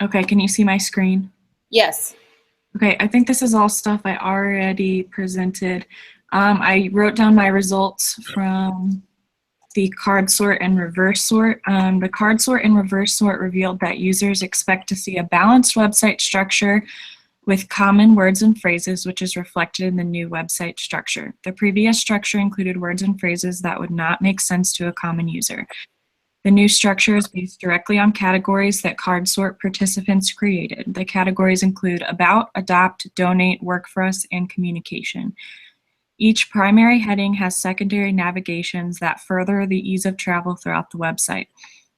Okay, can you see my screen? Yes. Okay, I think this is all stuff I already presented. I wrote down my results from the card sort and reverse sort. The card sort and reverse sort revealed that users expect to see a balanced website structure with common words and phrases, which is reflected in the new website structure. The previous structure included words and phrases that would not make sense to a common user. The new structure is based directly on categories that CardSort participants created. The categories include About, Adopt, Donate, Work for Us, and Communication. Each primary heading has secondary navigations that further the ease of travel throughout the website.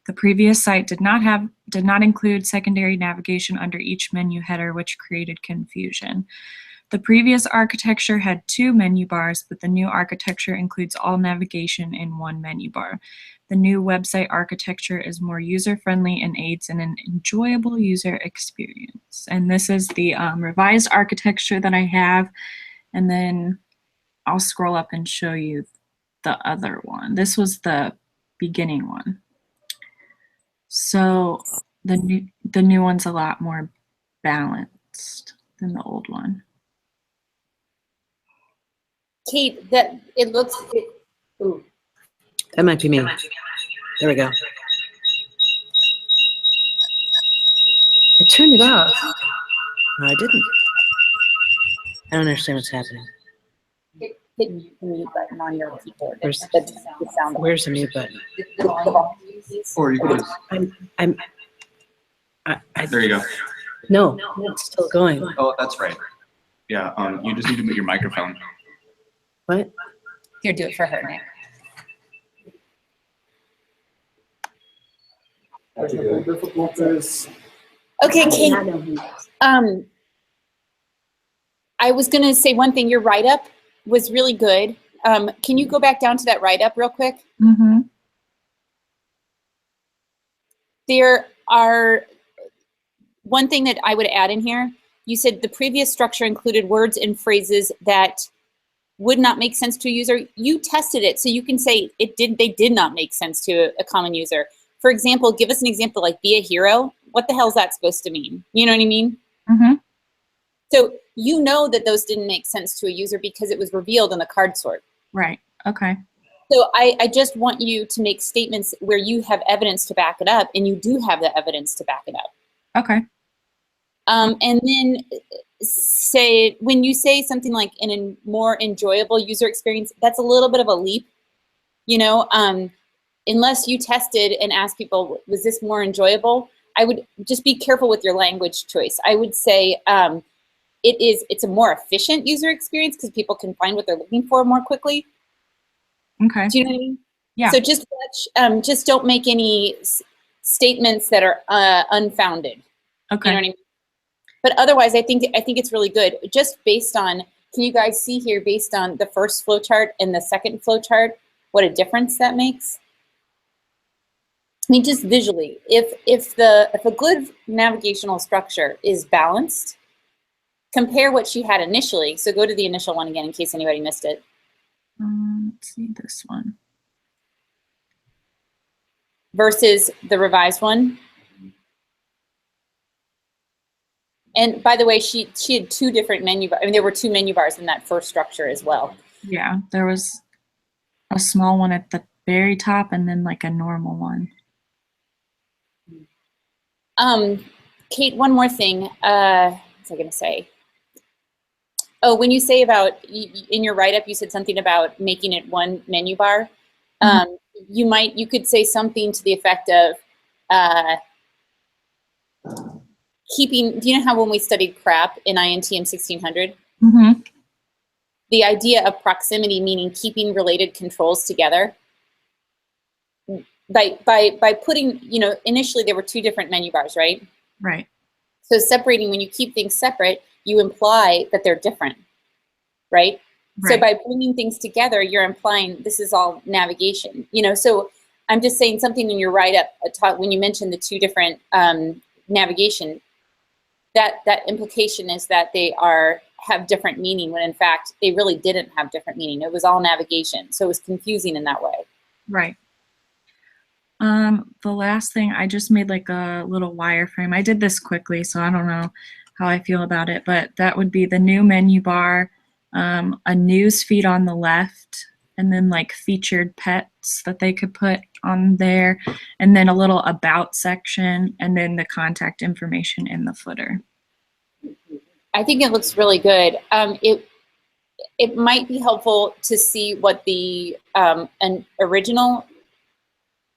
The previous site did not include secondary navigation under each menu header, which created confusion. The previous architecture had 2 menu bars, but the new architecture includes all navigation in 1 menu bar. The new website architecture is more user-friendly and aids in an enjoyable user experience. And this is the revised architecture that I have. And then I'll scroll up and show you the other one. This was the beginning one. So the new one's a lot more balanced than the old one. Kate, that it looks. Ooh. That might be me. There we go. I turned it off. No, I didn't. I don't understand what's happening. Hit the mute button on your keyboard. Where's the mute button? Or you can there you go. No, it's still going. Oh, that's right. Yeah, you just need to mute your microphone. What? Here, do it for her, Nick. Okay, Kate. I was going to say one thing. Your write-up was really good. Can you go back down to that write-up real quick? Mm-hmm. There are one thing that I would add in here. You said the previous structure included words and phrases that would not make sense to a user. You tested it, so you can say they did not make sense to a common user. For example, give us an example like be a hero. What the hell is that supposed to mean? You know what I mean? Mm-hmm. So you know that those didn't make sense to a user because it was revealed in the card sort. Right, okay. So I just want you to make statements where you have evidence to back it up, and you do have the evidence to back it up. Okay. And then say, when you say something like in a more enjoyable user experience, that's a little bit of a leap, you know, unless you tested and asked people, was this more enjoyable? I would just be careful with your language choice. I would say it's a more efficient user experience because people can find what they're looking for more quickly. Okay. Do you know what I mean? Yeah. So just watch, just don't make any statements that are unfounded. Okay. You know what I mean? But otherwise, I think it's really good. Just based on, can you guys see here, based on the first flow chart and the second flow chart, what a difference that makes? I mean, just visually, if a good navigational structure is balanced, compare what she had initially. So go to the initial one again in case anybody missed it. Let's see this one. Versus the revised one. And by the way, she had 2 different menu bars. I mean, there were 2 menu bars in that first structure as well. Yeah, there was a small one at the very top and then like a normal one. Kate, one more thing. What was I going to say? Oh, when you say about, in your write-up, you said something about making it 1 menu bar. Mm-hmm. You could say something to the effect of keeping, do you know how when we studied CRAP in Intm 1600? Mm-hmm. The idea of proximity, meaning keeping related controls together. By putting, you know, initially there were 2 different menu bars, right? Right. So separating, when you keep things separate, you imply that they're different, right? So by bringing things together, you're implying this is all navigation, you know. So I'm just saying something in your write-up when you mentioned the 2 different navigation, that implication is that they have different meaning, when in fact they really didn't have different meaning. It was all navigation, so it was confusing in that way. Right. The last thing, I just made like a little wireframe. I did this quickly, so I don't know how I feel about it, but that would be the new menu bar, a news feed on the left, and then like featured pets that they could put on there, and then a little about section, and then the contact information in the footer. I think it looks really good. It might be helpful to see what the an original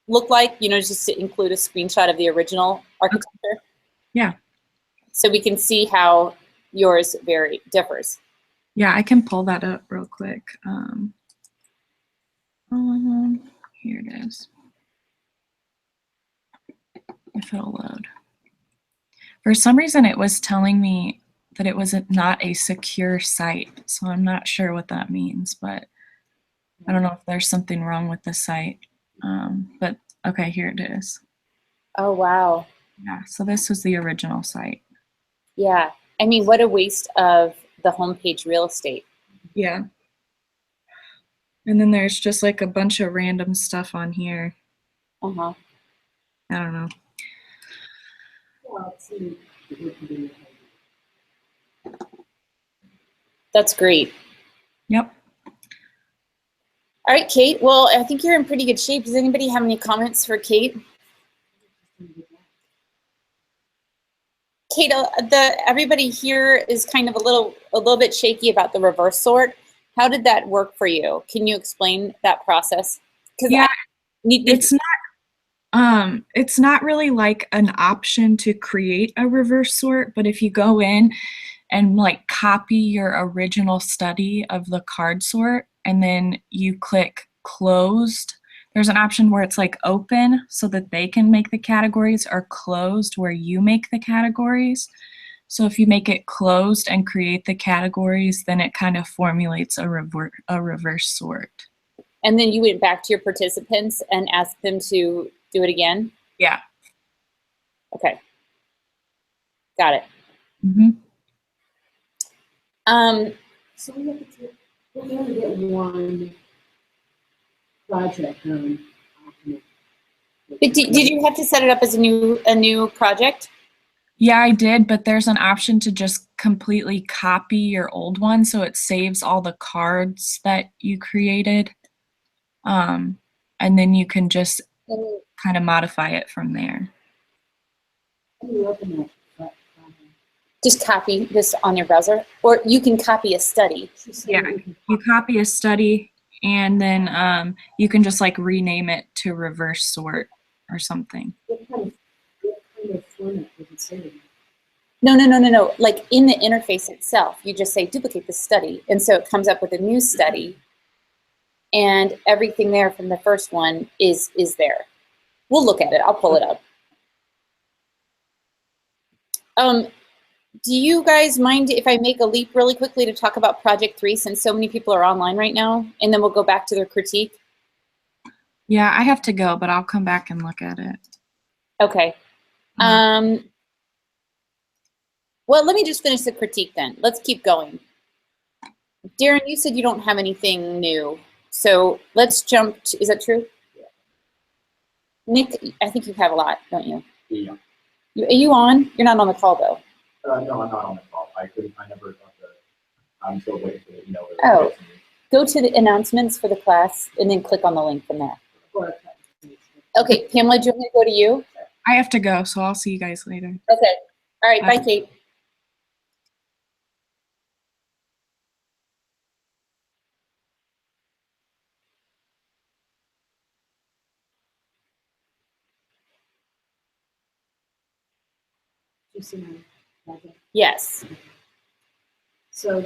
looked like, you know, just to include a screenshot of the original architecture. Yeah. So we can see how yours differs. Yeah, I can pull that up real quick. Here it is. If it'll load. For some reason, it was telling me that it was not a secure site, so I'm not sure what that means, but I don't know if there's something wrong with the site. But okay, here it is. Oh, wow. Yeah, so this was the original site. Yeah. I mean, what a waste of the homepage real estate. Yeah. And then there's just like a bunch of random stuff on here. Uh-huh. I don't know. That's great. Yep. All right, Kate. Well, I think you're in pretty good shape. Does anybody have any comments for Kate? Kate, everybody here is kind of a little bit shaky about the reverse sort. How did that work for you? Can you explain that process? Yeah, it's not really like an option to create a reverse sort, but if you go in and like copy your original study of the card sort and then you click closed, there's an option where it's like open so that they can make the categories, or closed where you make the categories. So if you make it closed and create the categories, then it kind of formulates a reverse sort. And then you went back to your participants and asked them to do it again? Yeah. Okay. Got it. Mm-hmm. So we only get one project done. Did you have to set it up as a new project? Yeah, I did, but there's an option to just completely copy your old one so it saves all the cards that you created. And then you can just kind of modify it from there. Just copy this on your browser, or you can copy a study. Yeah, you copy a study and then you can just like rename it to reverse sort or something. What kind of format would it say? No. Like in the interface itself, you just say duplicate the study. And so it comes up with a new study, and everything there from the first one is there. We'll look at it. I'll pull it up. Do you guys mind if I make a leap really quickly to talk about Project 3, since so many people are online right now, and then we'll go back to their critique? Yeah, I have to go, but I'll come back and look at it. Okay. Well, let me just finish the critique then. Let's keep going. Darren, you said you don't have anything new. So let's jump to, is that true? Yeah. Nick, I think you have a lot, don't you? Yeah. Are you on? You're not on the call though. No, I'm not on the call. I never got I'm still waiting for the email. Oh, go to the announcements for the class and then click on the link from there. Okay, Pamela, do you want me to go to you? I have to go, so I'll see you guys later. Okay. All right, bye, Kate. You see my project? Yes. So,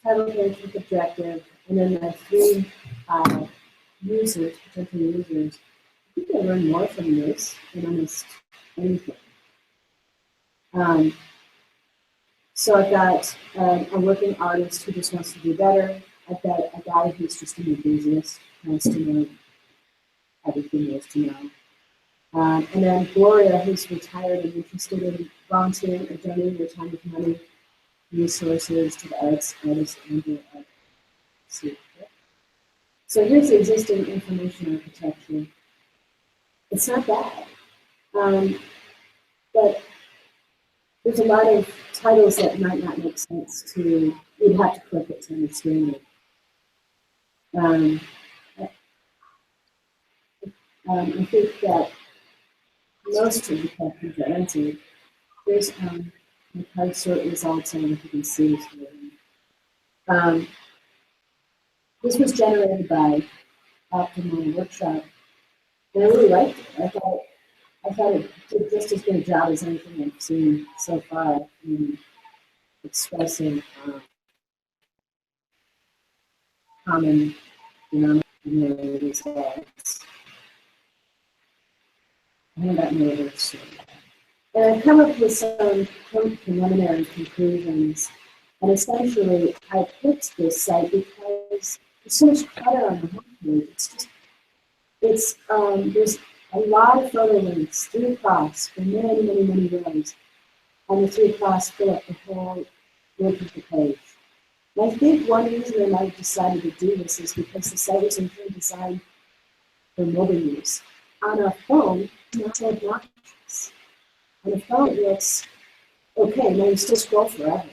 title page with objective, and then the three users, potential users. I think I learned more from this than almost anything. So I've got a working artist who just wants to do better. I've got a guy who's just an enthusiast, wants to know everything there is to know. And then Gloria, who's retired and interested in volunteering or donating their time with money, resources to the artists and the art. So here's the existing information architecture. It's not bad, but there's a lot of titles that might not make sense to, you'd have to click it to understand it. I think that most of the questions are answered. Here's the card sort results, and if you can see this here. This was generated by Optimal Workshop, and I really liked it. I thought it did just as good a job as anything I've seen so far in expressing common denominator results. I haven't gotten over this yet. And I've come up with some preliminary conclusions. And essentially, I picked this site because there's so much clutter on the homepage. There's a lot of photo links, 3 across, for many, many, many rows. And the 3 across fill up the whole width of the page. And I think one reason I might have decided to do this is because the site was initially designed for mobile use. On a phone, not so obnoxious. On a phone, it looks okay, now you still scroll forever.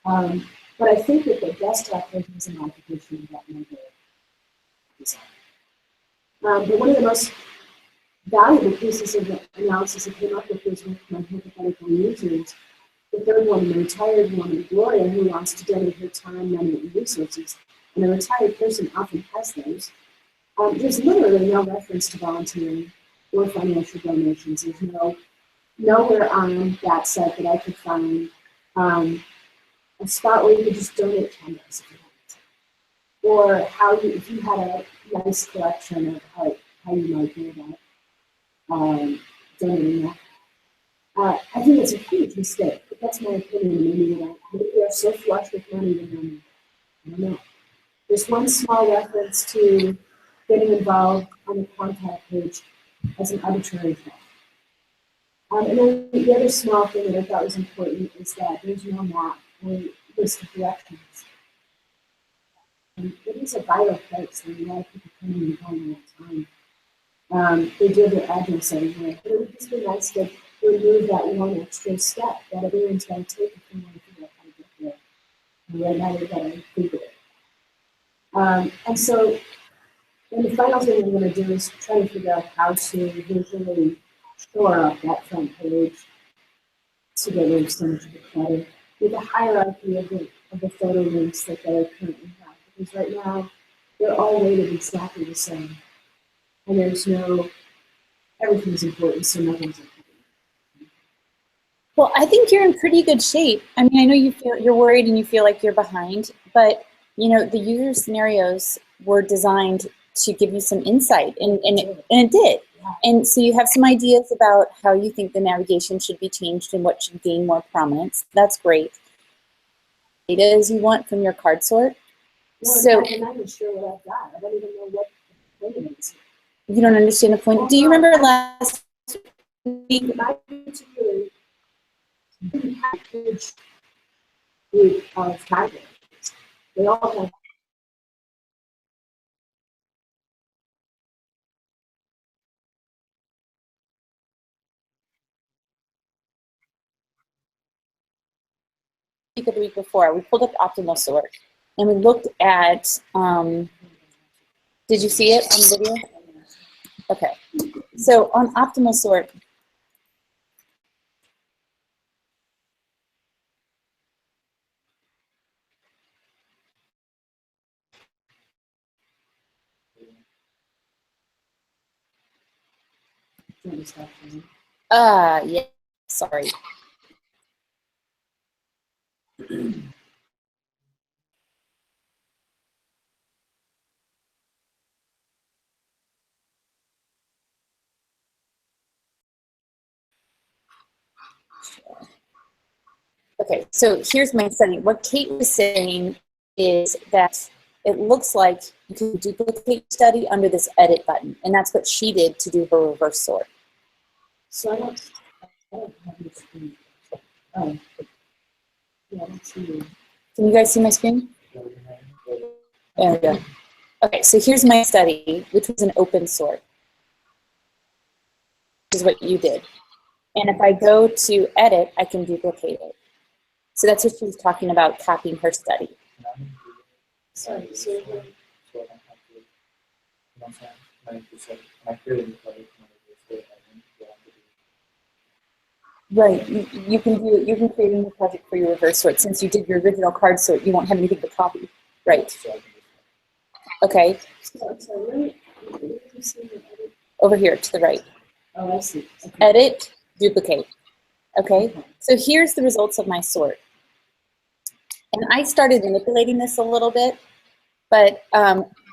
But I think that the desktop version is a modification of that mobile design. But one of the most valuable pieces of analysis I came up with was with my hypothetical users. The third one, the retired woman, Gloria, who wants to donate her time, money, and resources. And a retired person often has those. There's literally no reference to volunteering or financial donations. There's nowhere on that site that I could find a spot where you could just donate $10 if you wanted to. Or if you had a nice collection of art, how you might do that, donating that. I think it's a huge mistake, but that's my opinion. Maybe we are so flush with money that I don't know. There's one small reference to getting involved on the contact page as an arbitrary thing. And then the other small thing that I thought was important is that there's no map or list of directions. And it is a vital place, and a lot of people come in and go all the time. They do their address everywhere, but it would just be nice to remove that one extra step that everyone's going to take if they want to figure out how to get there. And right now, they've got to Google it. And so, then the final thing I'm going to do is try to figure out how to visually shore up that front page to get rid of so much of the clutter with a hierarchy of the photo links that they currently have. Because right now, they're all rated exactly the same. And there's everything's important, so nothing's important. Well, I think you're in pretty good shape. I mean, I know you're worried and you feel like you're behind, but the user scenarios were designed to give you some insight, and it did. And so you have some ideas about how you think the navigation should be changed and what should gain more prominence. That's great. Data as you want from your card sort. No, So I'm not even sure what I've got. I don't even know what the point is. You don't understand the point. Do you remember last week? My particular huge group of categories, they all have Week of the week before, we pulled up optimal sort, and we looked at. Did you see it on the video? Okay. So on optimal sort, yeah, sorry. Okay, so here's my study. What Kate was saying is that it looks like you can duplicate study under this edit button, and that's what she did to do her reverse sort. So I don't have this screen. Oh, yeah, I don't see you. Can you guys see my screen? There we go. Okay, so here's my study, which was an open sort. This is what you did. And if I go to edit, I can duplicate it. So that's what she was talking about, copying her study. Sorry, so So I don't have to, you know what I'm saying? Like you said, when I created the project, when I did it, I didn't go on to do. Right, you can create a new project for your reverse sort. Since you did your original card sort, you won't have anything to copy. Right, So I can just, okay, I'm sorry, where did you see the edit? over here to the right. Oh, I see. Okay. Edit, duplicate. Okay, so here's the results of my sort. And I started manipulating this a little bit, but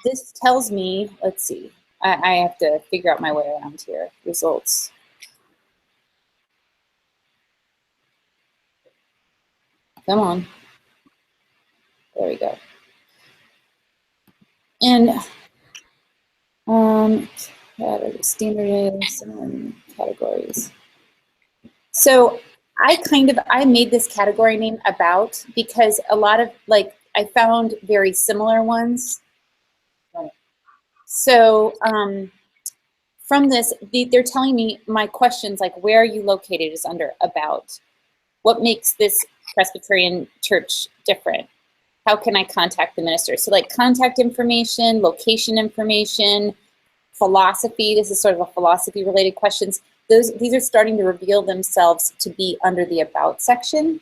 this tells me, let's see, I have to figure out my way around here. Results. Come on. There we go. And standards and categories. So I made this category name about because a lot of, like, I found very similar ones. So from this, they're telling me my questions, like, where are you located is under about. What makes this Presbyterian church different? How can I contact the minister? So like contact information, location information, philosophy. This is sort of a philosophy related questions. These are starting to reveal themselves to be under the about section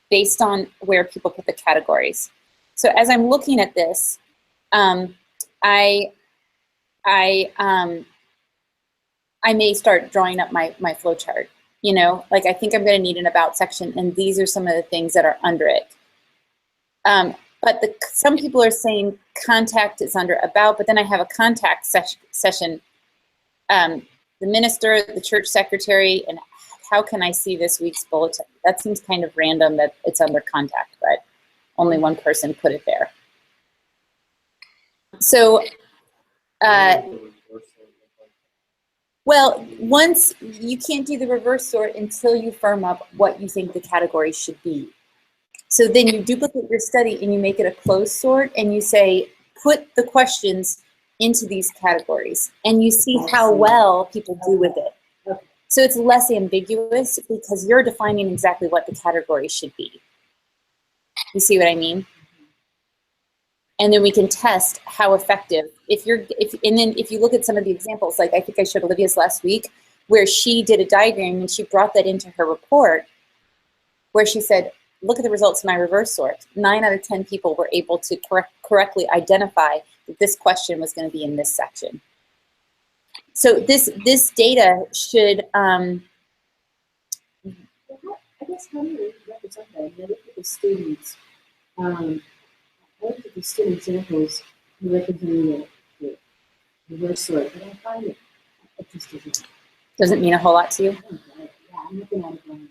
based on where people put the categories. So as I'm looking at this, I may start drawing up my flow chart. You know, like I think I'm going to need an about section, and these are some of the things that are under it. But some people are saying contact is under about, but then I have a contact session. The minister, the church secretary, and how can I see this week's bulletin? That seems kind of random that it's under contact, but only one person put it there. So, well, once you can't do the reverse sort until you firm up what you think the categories should be. So then you duplicate your study and you make it a closed sort and you say, put the questions into these categories and you see how well people do with it. So it's less ambiguous because you're defining exactly what the category should be. You see what I mean? And then we can test how effective. If you look at some of the examples, like I think I showed Olivia's last week, where she did a diagram and she brought that into her report, where she said, look at the results of my reverse sort. 9 out of 10 people were able to correctly identify that this question was going to be in this section. So this data should. I guess how do you represent that? I look at the students. I look at the student examples representing the reverse sort, but I find it just doesn't mean a whole lot to you. Yeah, I'm looking at it going,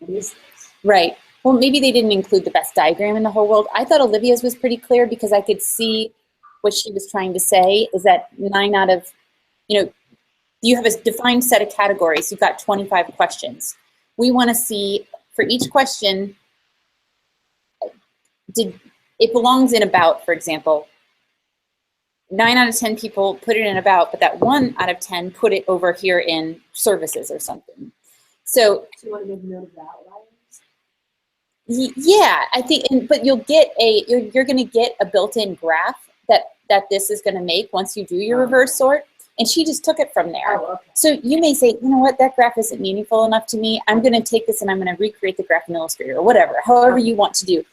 what is this? Right. Well, maybe they didn't include the best diagram in the whole world. I thought Olivia's was pretty clear because I could see what she was trying to say is that 9 out of, you have a defined set of categories. You've got 25 questions. We want to see for each question, it belongs in about, for example. 9 out of 10 people put it in about, but that 1 out of 10 put it over here in services or something. So Do you want to make note of the outliers? Yeah, I think, but you'll get you're going to get a built-in graph that this is going to make once you do your reverse sort. And she just took it from there. Oh, okay. So you may say, you know what, that graph isn't meaningful enough to me. I'm going to take this and I'm going to recreate the graph in Illustrator or whatever, however you want to do.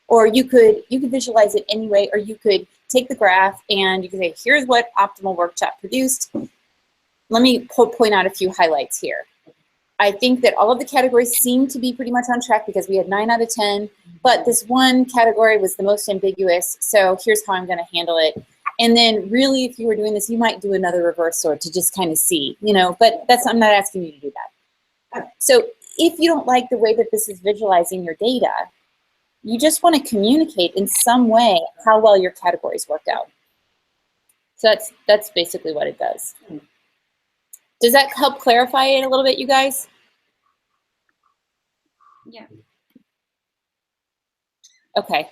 Or you could visualize it anyway, or you could take the graph and you can say, here's what Optimal Workshop produced. Let me point out a few highlights here. I think that all of the categories seem to be pretty much on track because we had 9 out of 10, but this one category was the most ambiguous. So here's how I'm going to handle it. And then really, if you were doing this, you might do another reverse sort to just kind of see, but I'm not asking you to do that. So if you don't like the way that this is visualizing your data, you just want to communicate in some way how well your categories worked out. So that's basically what it does. Does that help clarify it a little bit, you guys? Yeah. Okay.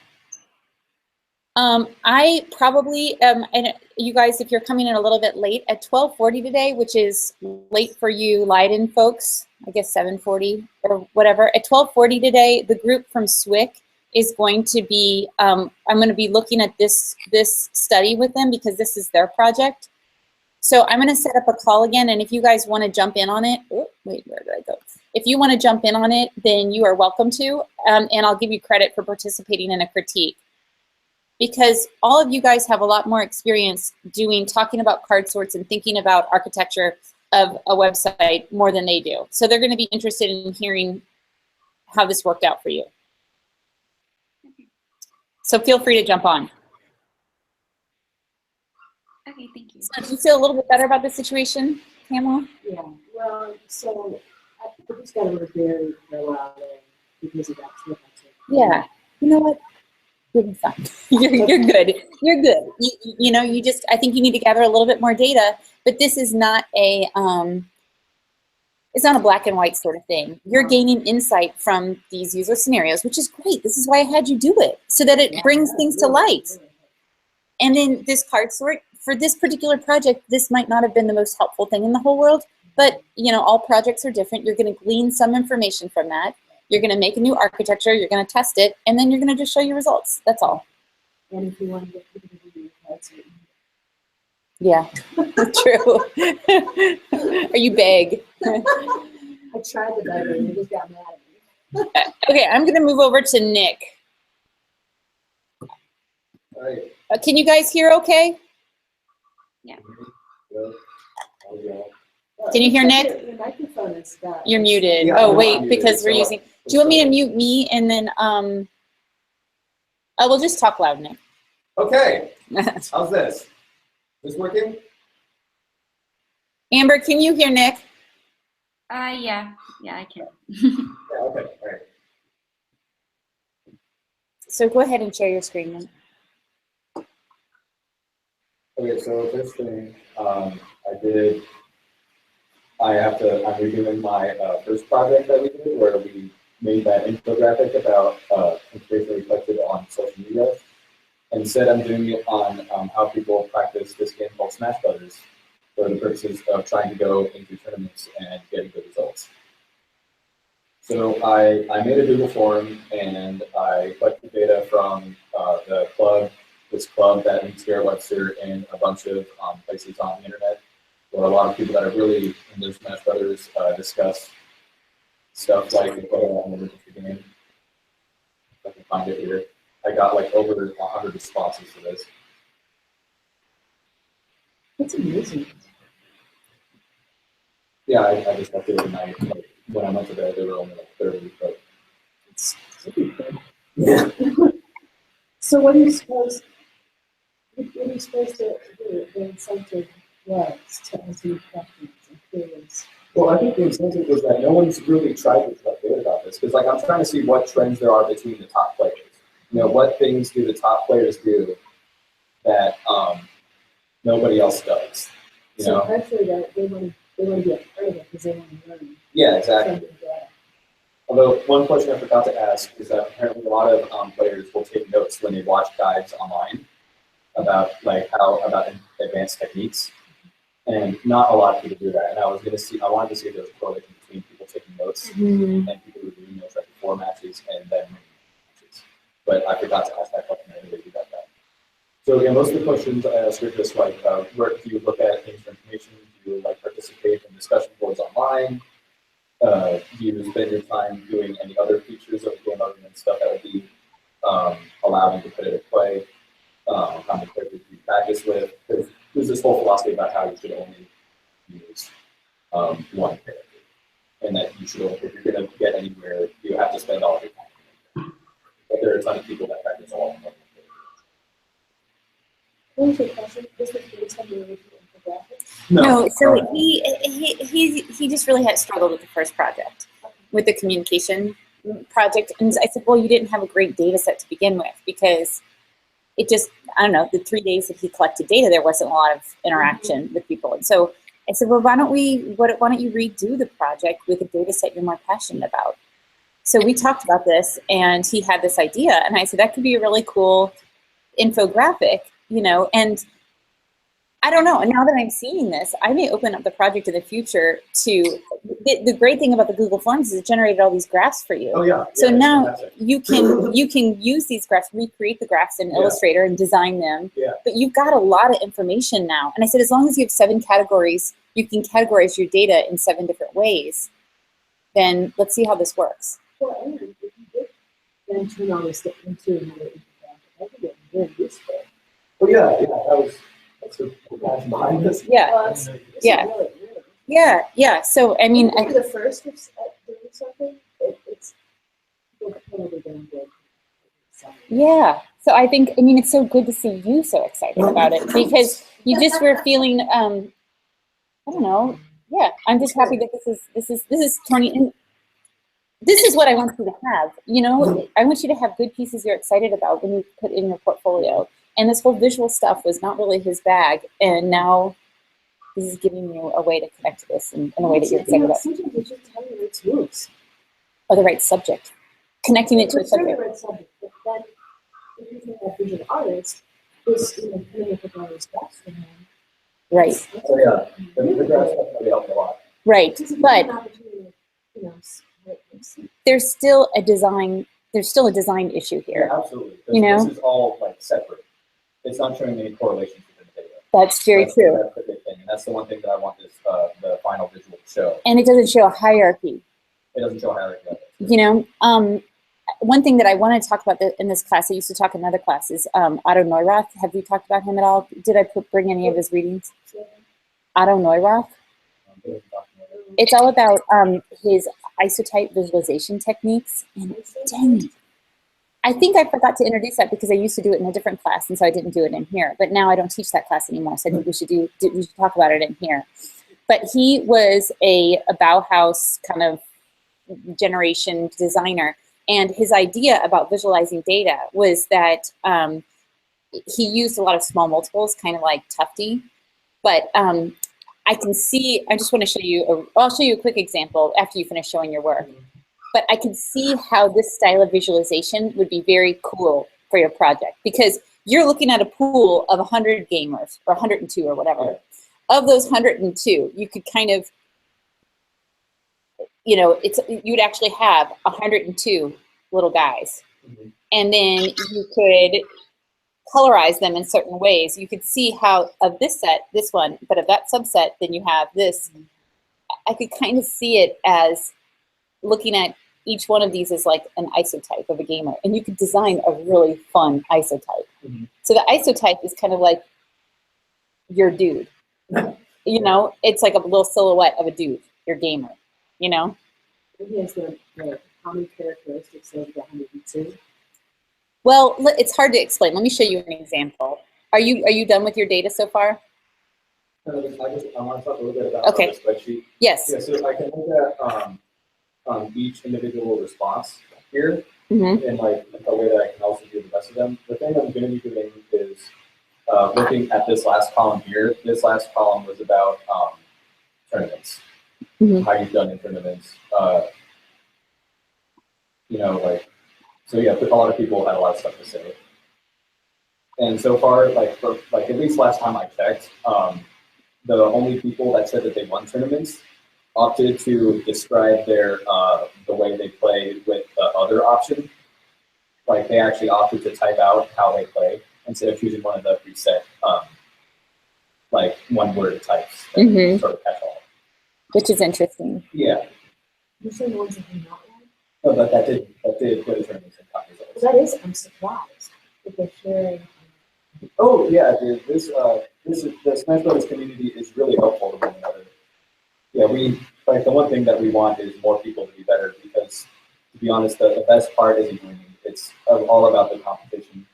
I probably, and you guys, if you're coming in a little bit late, at 12:40 today, which is late for you Leiden folks, I guess 7:40 or whatever. At 12:40 today, the group from SWIC is going to be, I'm going to be looking at this study with them because this is their project. So I'm going to set up a call again, and if you guys want to jump in on it, oh, wait, where did I go? If you want to jump in on it, then you are welcome to, and I'll give you credit for participating in a critique. Because all of you guys have a lot more experience talking about card sorts and thinking about architecture of a website more than they do. So they're going to be interested in hearing how this worked out for you. So feel free to jump on. Okay, thank you. So do you feel a little bit better about the situation, Pamela? Yeah, well, so I just got a little buried for a while there because of that trip I took. Yeah. You know what? You'll be fine. You're good. You're good. You know, you just, I think you need to gather a little bit more data, but this is not a, it's not a black and white sort of thing. You're gaining insight from these user scenarios, which is great. This is why I had you do it, so that it brings things to light. And then this card sort, for this particular project, this might not have been the most helpful thing in the whole world, but you know, all projects are different. You're going to glean some information from that. You're going to make a new architecture, you're going to test it, and then you're going to just show your results. That's all. And if you want to get people to do your cards, Yeah, true. Are you beg? I tried the better and you just got mad at me. Okay, I'm going to move over to Nick. Right. Can you guys hear okay? Yeah. Can you hear Nick? Your microphone is stuck. You're muted. Yeah, Oh, I'm wait, muted, because we're so- using, do you want me to mute me and then, oh, we'll just talk loud, Nick. Okay, how's this? Is this working? Amber, can you hear Nick? Yeah, I can. Yeah, okay, all right. So go ahead and share your screen then. Okay, so first thing, I'm redoing my first project that we did where we made that infographic about information reflected on social media. Instead, I'm doing it on how people practice this game called Smash Brothers for the purposes of trying to go into tournaments and getting good results. So I made a Google form and I collected data from this club that meets here at Webster and a bunch of places on the internet where a lot of people that are really in their Smash Brothers discuss stuff like the game. If I can find it here. I got like over 100 responses to this. That's amazing. Yeah, I just updated the night. Like, when I went to bed, there were only like 30, but It's really good. yeah. So what are you supposed to do? The incentive was to answer your questions and queries. Well, I think the incentive was that no one's really tried to collect data about this because, like, I'm trying to see what trends there are between the top players. You know, what things do the top players do that nobody else does? You So know? actually, that they want to be a part of it because they want to learn. Yeah, exactly. from the data. Although one question I forgot to ask is that apparently a lot of players will take notes when they watch guides online about advanced techniques, and not a lot of people do that. And I wanted to see if there was a correlation between people taking notes and people reviewing notes right before matches and then matches. But I forgot to ask that question. I didn't do that. So again, most of the questions I asked are just like, where do you look at things for information? Do you like participate in discussion boards online? Do you spend your time doing any other features of the game other than stuff that would be allowed in competitive play? How many characters do you practice with? There's this whole philosophy about how you should only use one character, and that you should only, if you're going to get anywhere, you have to spend all of your time. But there are a ton of people that practice all of them. What was your question? This was based on the original infographics? No, so he just really had struggled with the first project, with the communication project. And I said, well, you didn't have a great data set to begin with because it just, I don't know, the 3 days that he collected data, there wasn't a lot of interaction with people. And so I said, well, why don't you redo the project with a data set you're more passionate about? So we talked about this and he had this idea and I said, that could be a really cool infographic, you know, and I don't know. And now that I'm seeing this, I may open up the project in the future to, the great thing about the Google Forms is it generated all these graphs for you. Oh yeah. So yeah, now fantastic. you can use these graphs, recreate the graphs in Yeah. Illustrator and design them. Yeah. But you've got a lot of information now. And I said, as long as you have 7 categories, you can categorize your data in 7 different ways. Then let's see how this works. Well, and if you did then turn all this into another infographic, I think it's very useful. Well, yeah. That's the passion behind this. Yeah. Well, it's Yeah. really. Yeah. So I mean, the first of doing something, it's probably going good. yeah. So I think, I mean, it's so good to see you so excited about it, because you just were feeling, I don't know. Yeah, I'm just happy that this is turning in. This is what I want you to have. You know, I want you to have good pieces you're excited about when you put in your portfolio. And this whole visual stuff was not really his bag, and now this is giving you a way to connect to this in a way that you're excited about. Sometimes you just tell you it's moves. Or the right subject. Connecting it to a It's really subject. the right subject, but then if you think that visual artist is, you know, coming up with all these graphs for him. Right. Oh yeah. The graphs definitely helped a lot. Right. It's But an opportunity, you know, there's still a design issue here. Yeah, absolutely. You know? This is all like separate. It's not showing any correlations within the data. That's very true. That's the big thing, and that's the one thing that I want this the final visual to show. And it doesn't show a hierarchy. It doesn't show hierarchy. You know, one thing that I want to talk about in this class, I used to talk in other classes, Otto Neurath. Have you talked about him at all? Did I bring any of his readings? Otto Neurath. It's all about his isotype visualization techniques. And dang it. I think I forgot to introduce that because I used to do it in a different class, and so I didn't do it in here. But now I don't teach that class anymore, so I think we should talk about it in here. But he was a Bauhaus kind of generation designer, and his idea about visualizing data was that he used a lot of small multiples, kind of like Tufte. But I can see, I just want to show you, I'll show you a quick example after you finish showing your work. But I can see how this style of visualization would be very cool for your project, because you're looking at a pool of 100 gamers, or 102 or whatever. Of those 102, you could kind of, you know, you'd actually have 102 little guys. And then you could colorize them in certain ways. You could see how of this set, this one, but of that subset, then you have this. I could kind of see it as looking at each one of these as like an isotype of a gamer, and you could design a really fun isotype. So the isotype is kind of like your dude. You know, it's like a little silhouette of a dude, your gamer, you know? He has the common characteristics of the 102. Well, it's hard to explain. Let me show you an example. Are you done with your data so far? I want to talk a little bit about the spreadsheet. Yes. Yeah, so I can look at each individual response here Mm-hmm. in like a way that I can also do the rest of them. The thing I'm going to be doing is looking at this last column here. This last column was about tournaments, how you've done in tournaments. You know, like, so yeah, a lot of people had a lot of stuff to say. And so far, like at least last time I checked, the only people that said that they won tournaments opted to describe their the way they play with the other option. Like they actually opted to type out how they play instead of choosing one of the preset like one-word types that sort of catch all. Which is interesting. Yeah. You're saying the ones that do not want? No, but that did go to tournaments and top results. That is, I'm surprised that they're sharing. Oh yeah, dude, the Smash Brothers community is really helpful to one another. Yeah, like the one thing that we want is more people to be better, because to be honest, the best part isn't winning. It's all about the competition.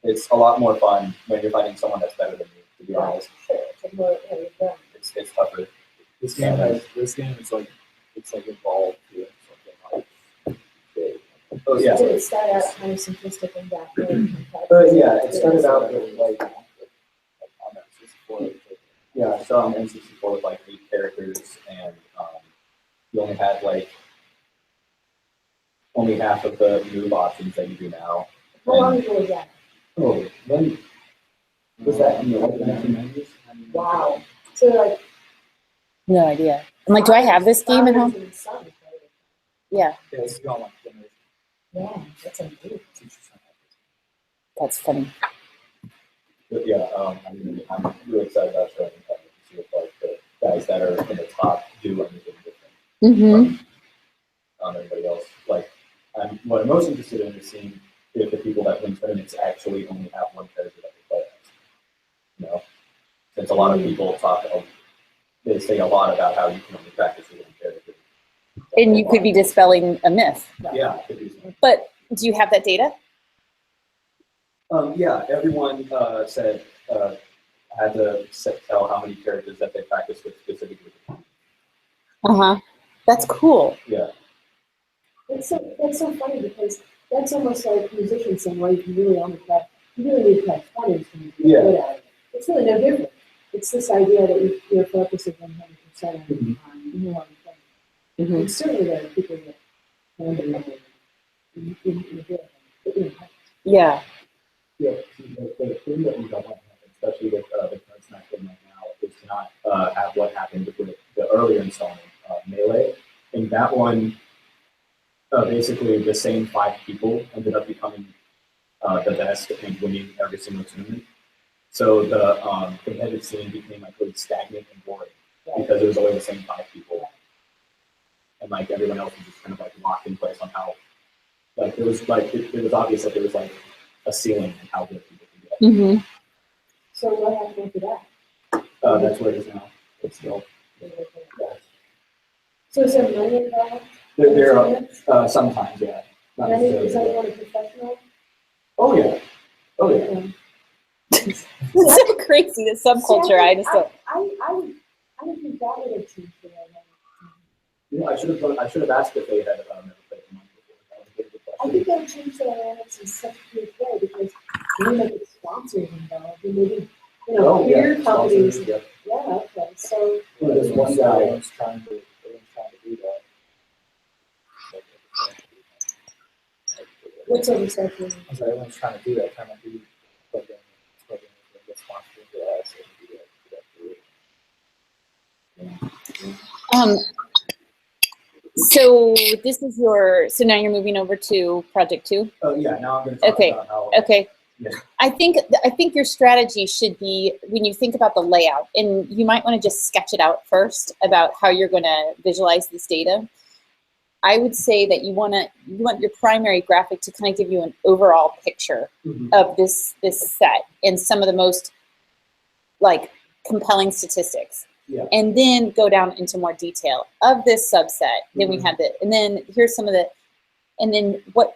It's a lot more fun when you're fighting someone that's better than you, to be honest. Sure, it's more, It's tougher. This game is like, it's like involved with something like big. Oh yeah. Did it start out kind of simplistic and back Yeah, it started out with like yeah, so on N64 with like 8 characters, and you only had like only half of the move options that you do now. How long ago was that? Oh, when was that in the late 1990s? Wow. So like. No idea. I'm like, do I have this game at home? Fathers and sons, right? Yeah, Yeah, this is going like generation. Yeah, that's amazing. that's funny. But yeah, I mean, I'm really excited about showing that to see if like the guys that are in the top do anything different Mm-hmm. from everybody else. Like, what I'm most interested in is seeing if the people that win tournaments actually only have one character that they play as. You know, since a lot of people they say a lot about how you can only practice with one character. And you could be dispelling a myth. Yeah, it could be. But do you have that data? Yeah, everyone said had to tell how many characters that they practiced with specifically. Uh-huh. That's cool. Yeah. That's so funny because that's almost like musicians saying, well, you really only play, you really need to play 20 instruments to get Yeah. good at it. It's really no different. It's this idea that your focus is 100% on Mhm. you want to play. Mm-hmm. And certainly there are people that can do it. You do it. But, you know, Yeah. Yeah, the thing that we don't want to happen, especially with the current Smash game right now, is to not have what happened with the earlier installment, Melee. In that one, basically the same 5 people ended up becoming the best and winning every single tournament. So the competitive scene became like really stagnant and boring because it was always the same 5 people, and like everyone else was just kind of like locked in place on how, like it was like it was obvious that there was like a ceiling on how good people could get. Mm-hmm. so what happened after that? That's what it is now. It's still. So is there money involved? There are sometimes, yeah. Not Money, is necessarily. anyone a professional? Oh yeah. Oh yeah. It's so crazy, the subculture. I just don't. I would think that would have changed the way You know, I should have asked if they had never played the money before. That was a good I question. think that would change the dynamics in such a huge way because we might get sponsors involved and maybe, you know, Oh, yeah, beer companies. sponsors, yeah. Yeah, okay, so. Well, there's one guy. Everyone's trying to do that. What's oversaturation? So everyone's trying to do that, trying to be plug-in with the sponsor to us and do that. So this is so now you're moving over to project 2? Oh yeah. Now I'm going to talk Okay. about how. Okay. Yeah. I think your strategy should be, when you think about the layout, and you might want to just sketch it out first about how you're going to visualize this data. I would say that you want your primary graphic to kind of give you an overall picture Mhm. of this set and some of the most like compelling statistics. Yeah. And then go down into more detail of this subset. Then we have and then here's some of the, and then what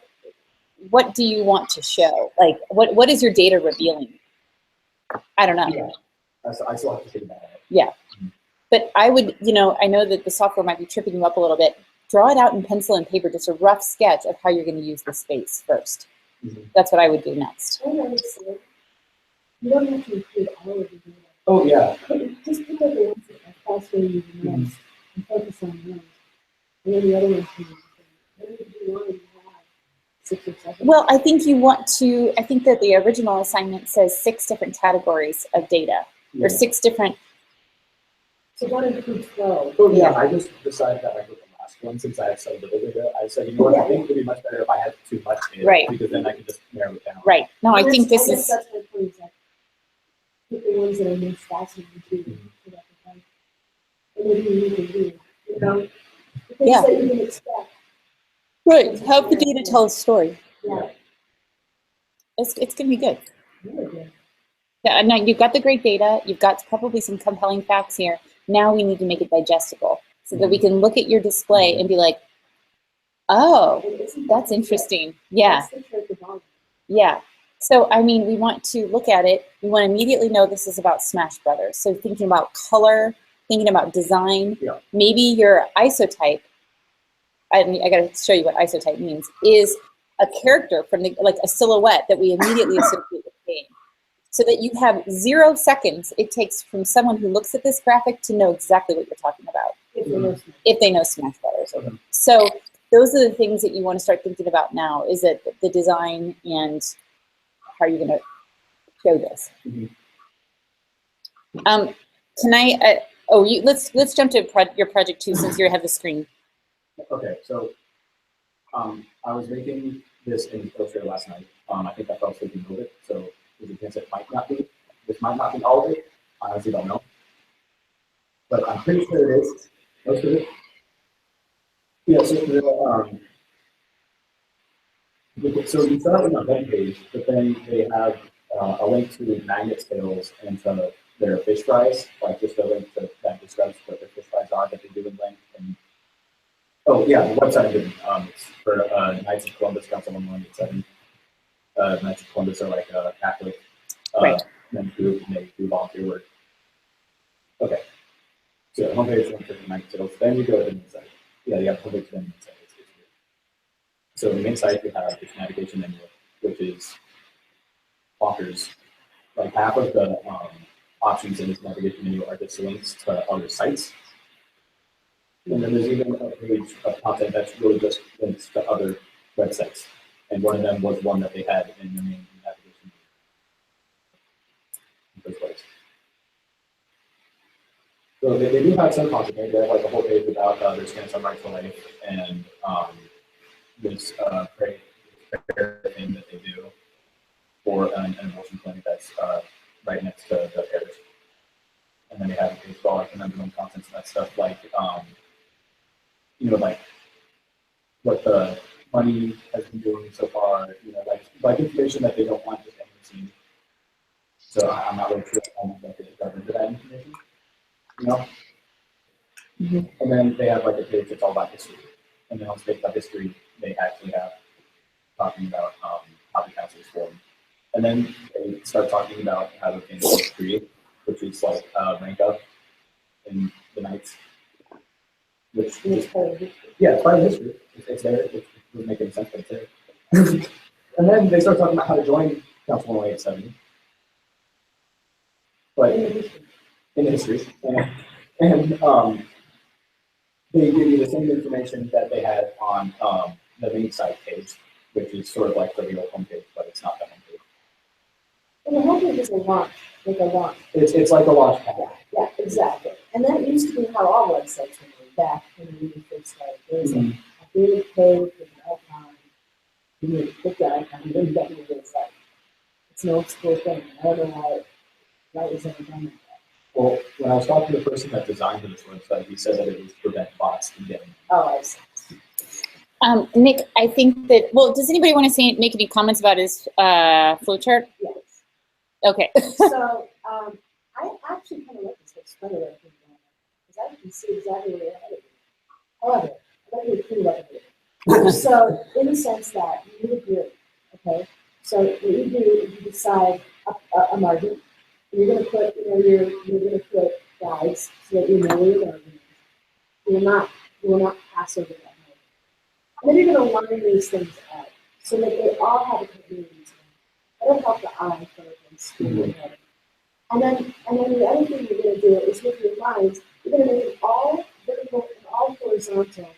do you want to show? Like what is your data revealing? I don't know. Yeah. I still have to think about it. Yeah. But I would, I know that the software might be tripping you up a little bit. Draw it out in pencil and paper, just a rough sketch of how you're going to use the space first. Mhm. That's what I would do next. I understand. You don't have to include all of the data. Oh yeah. Just pick up the ones that are fascinating you the most and focus on those. And then the other ones can be different. Maybe you want to have 6 or 7. Well, I think that the original assignment says 6 different categories of data, Yeah. or 6 different. So don't include 12. Oh yeah. Yeah. I just decided that like with the last one, since I had so little data, I said, you know what? I think it would be much better if I had too much data, Right. because then I could just narrow it down. Right. No, I think this guess is, that's my point, is that pick the ones that are most fascinating to you. And maybe you can do, you know, the things Yeah. that you can expect. right. Have the data tell a story. Yeah. It's going to be good. Really good. Yeah, now you've got the great data. You've got probably some compelling facts here. Now we need to make it digestible so that we can look at your display and be like, oh, And isn't that's the interesting. Yeah, That's the trick of all. yeah. So, I mean, we want to look at it. We want to immediately know this is about Smash Brothers. So thinking about color, thinking about design, Yeah. maybe your isotype, I got to show you what isotype means, is a character from like a silhouette that we immediately associate with the game. So that you have 0 seconds it takes from someone who looks at this graphic to know exactly what you're talking about, if they know Smash Brothers. Mhm. So those are the things that you want to start thinking about now, is that the design and how are you going to show this? Mhm. Can I? Let's jump to your project too, since you have the screen. Okay, so I was making this in Illustrator last night. I think I fell asleep in the middle of it, so there's a chance it might not be. This might not be all of it. I honestly don't know, but I'm pretty sure it is. Most of it. Yeah. So you start on the home page, but then they have a link to magnet sales and to their fish fries, like just a link to that describes what their fish fries are that they do in link. And oh yeah, the website is it's for Knights of Columbus Council on 187. Knights of Columbus are like a Catholic men group, and they do volunteer work. Okay, so the homepage is for the magnet sales. Then you go to the main site. Yeah, you have homepage to the main site. So the main site, we have this navigation menu, which is offers like half of the options in this navigation menu are just links to other sites. And then there's even a page of content that's really just links to other websites. And one of them was one that they had in the main navigation menu in the first place. So they do have some content. They have like a whole page about their stance on right to life and this prayer thing that they do for an abortion clinic that's right next to the parish. And then they have a page for all like the member contents and that stuff, like like what the money has been doing so far, like information that they don't want just anyone seeing. So I'm not really sure how much they could cover into that information, Mhm. And then they have like a page that's all about history. And then on the page about history, they actually have talking about how the council is formed. And then they start talking about how the thing was created, which is like rank up in the Knights. Which is yeah, it's part of history. It's there. It doesn't make any sense, but it's there. And then they start talking about how to join Council 187. But in history. And they give you the same information that they had on the main site page, which is sort of like the real homepage, but it's not the homepage. And the homepage is a launch, like a launch. It's like a launch pad. Yeah, exactly. And that used to be how all websites were made back when we first started. There was a big page with an icon. You click the icon, and then you got to the site. It's an old school thing. I don't know why it was ever done like that. Well, when I was talking to the person that designed this website, he said that it was to prevent bots from getting. Oh, I see. Nick, I think that, does anybody want to make any comments about his flowchart? Yes. Okay. So I actually kind of like this whole spider web thing going on because I can see exactly where they're headed. However, I'd like to clean it up a bit. So in the sense that you need a grid, okay? So what you do is you decide a margin. You're going to put, you're going to put guides so that you know where you're going. You will not pass over that margin. And then you're going to line these things out so that they all have a convenience. That'll help the eye focus. And then the other thing you're going to do is with your lines, you're going to make them all vertical and all horizontal.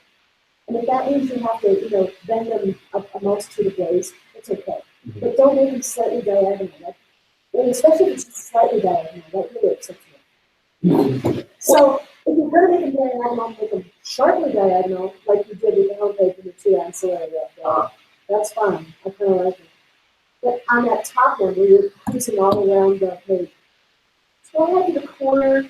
And if that means you have to, bend them a multitude of ways, it's okay. But don't make them slightly diagonal. And especially if it's slightly diagonal, that really upsets me. So if you're going to make them diagonal, make them sharply diagonal, like you did with the homepage and the two ancillary web. That's fine. I kind of like it. But on that top one, where you're piecing all around the page, go ahead to the corner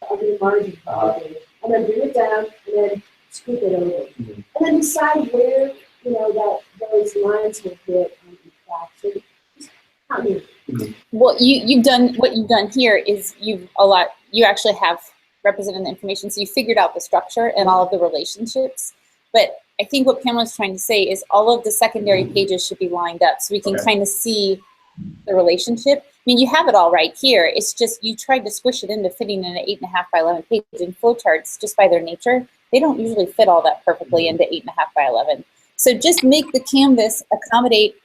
of your margin, and then bring it down, and then scoop it over, and then decide where that those lines will fit on each back. So just count it. Well, you've done what you've done here is you actually have represented the information, so you figured out the structure and all of the relationships. But I think what Pamela's trying to say is all of the secondary pages should be lined up so we can kind of see the relationship. I mean, you have it all right here. It's just you tried to squish it into fitting in an 8.5 by 11 page. And flowcharts, just by their nature, they don't usually fit all that perfectly into 8.5 by 11. So just make the canvas accommodate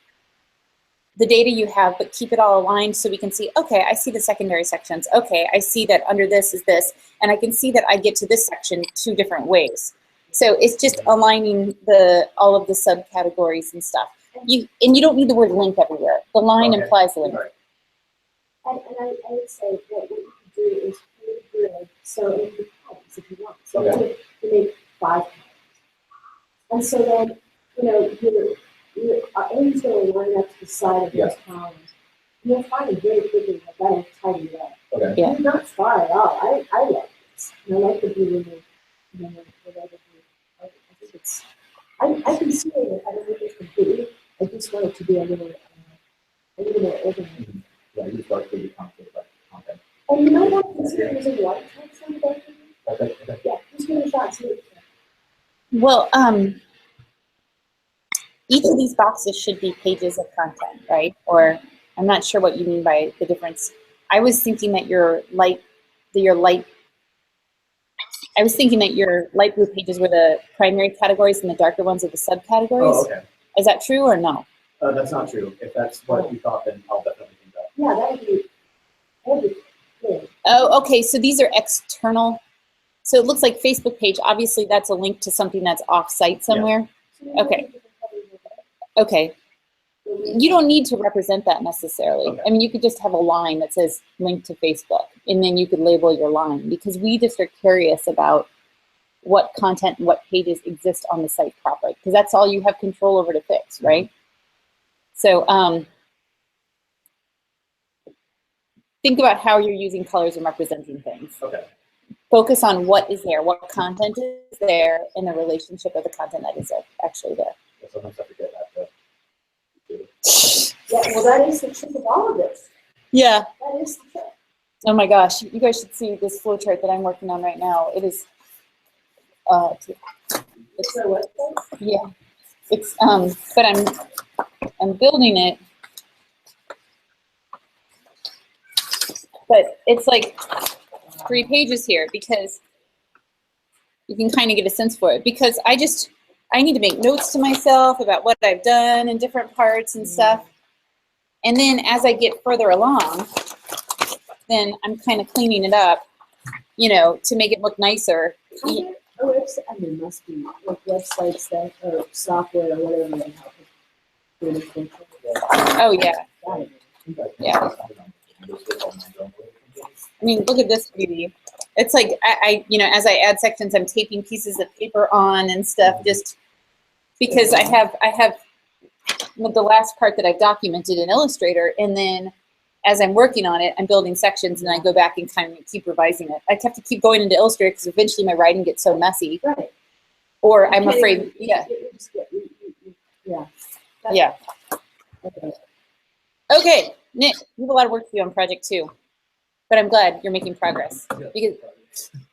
the data you have, but keep it all aligned so we can see, okay, I see the secondary sections. Okay, I see that under this is this, and I can see that I get to this section 2 different ways. So it's just aligning all of the subcategories and stuff. You don't need the word link everywhere. The line Okay. implies the link. All right. And I would say that what you can do is create a grid, so it becomes if you want. So Okay. you make 5 columns. And so then, you are always going to line up to the side of those columns. You'll find it very quickly that that'll tighten it up. Okay. Yeah. You're not far at all. I like this. And I like the blue and the other blue. I think it's, I can see it. I don't think it's completely. I just want it to be a little more organized. Yeah, you just like the content. And you might want to consider using white text on the back. Okay. Yeah, just give it a shot. See what you think. Well, each of these boxes should be pages of content, right? Or I'm not sure what you mean by the difference. I was thinking that your light blue pages were the primary categories and the darker ones are the subcategories. Oh, okay. Is that true or no? That's not true. If that's what you thought, then I'll definitely think that. Yeah, that would be good. Oh, okay. So these are external. So it looks like Facebook page. Obviously, that's a link to something that's off-site somewhere. Okay. Okay. You don't need to represent that necessarily. Okay. I mean, you could just have a line that says link to Facebook, and then you could label your line, because we just are curious about what content and what pages exist on the site proper, because that's all you have control over to fix, right? So think about how you're using colors and representing things. Okay. Focus on what is there, what content is there, and the relationship of the content that is actually there. Yeah, sometimes I forget that. Yeah, well, that is the trick of all of this. Yeah. That is the trick. Oh my gosh, you guys should see this flow chart that I'm working on right now. It is, It's a website. yeah, it's but I'm building it, but it's like 3 pages here because you can kind of get a sense for it, because I need to make notes to myself about what I've done in different parts and stuff. And then as I get further along, then I'm kind of cleaning it up, to make it look nicer. I mean, there must be like websites that or software or whatever that help with creative control. Oh yeah, Got it. yeah. I mean, look at this beauty. It's like I as I add sections, I'm taping pieces of paper on and stuff, just because I have the last part that I've documented in Illustrator, and then as I'm working on it, I'm building sections, and I go back and kind of keep revising it. I have to keep going into Illustrator because eventually my writing gets so messy, Right. or I'm afraid, yeah. Yeah. Okay. Okay, Nick, you have a lot of work to do on project 2, but I'm glad you're making progress, because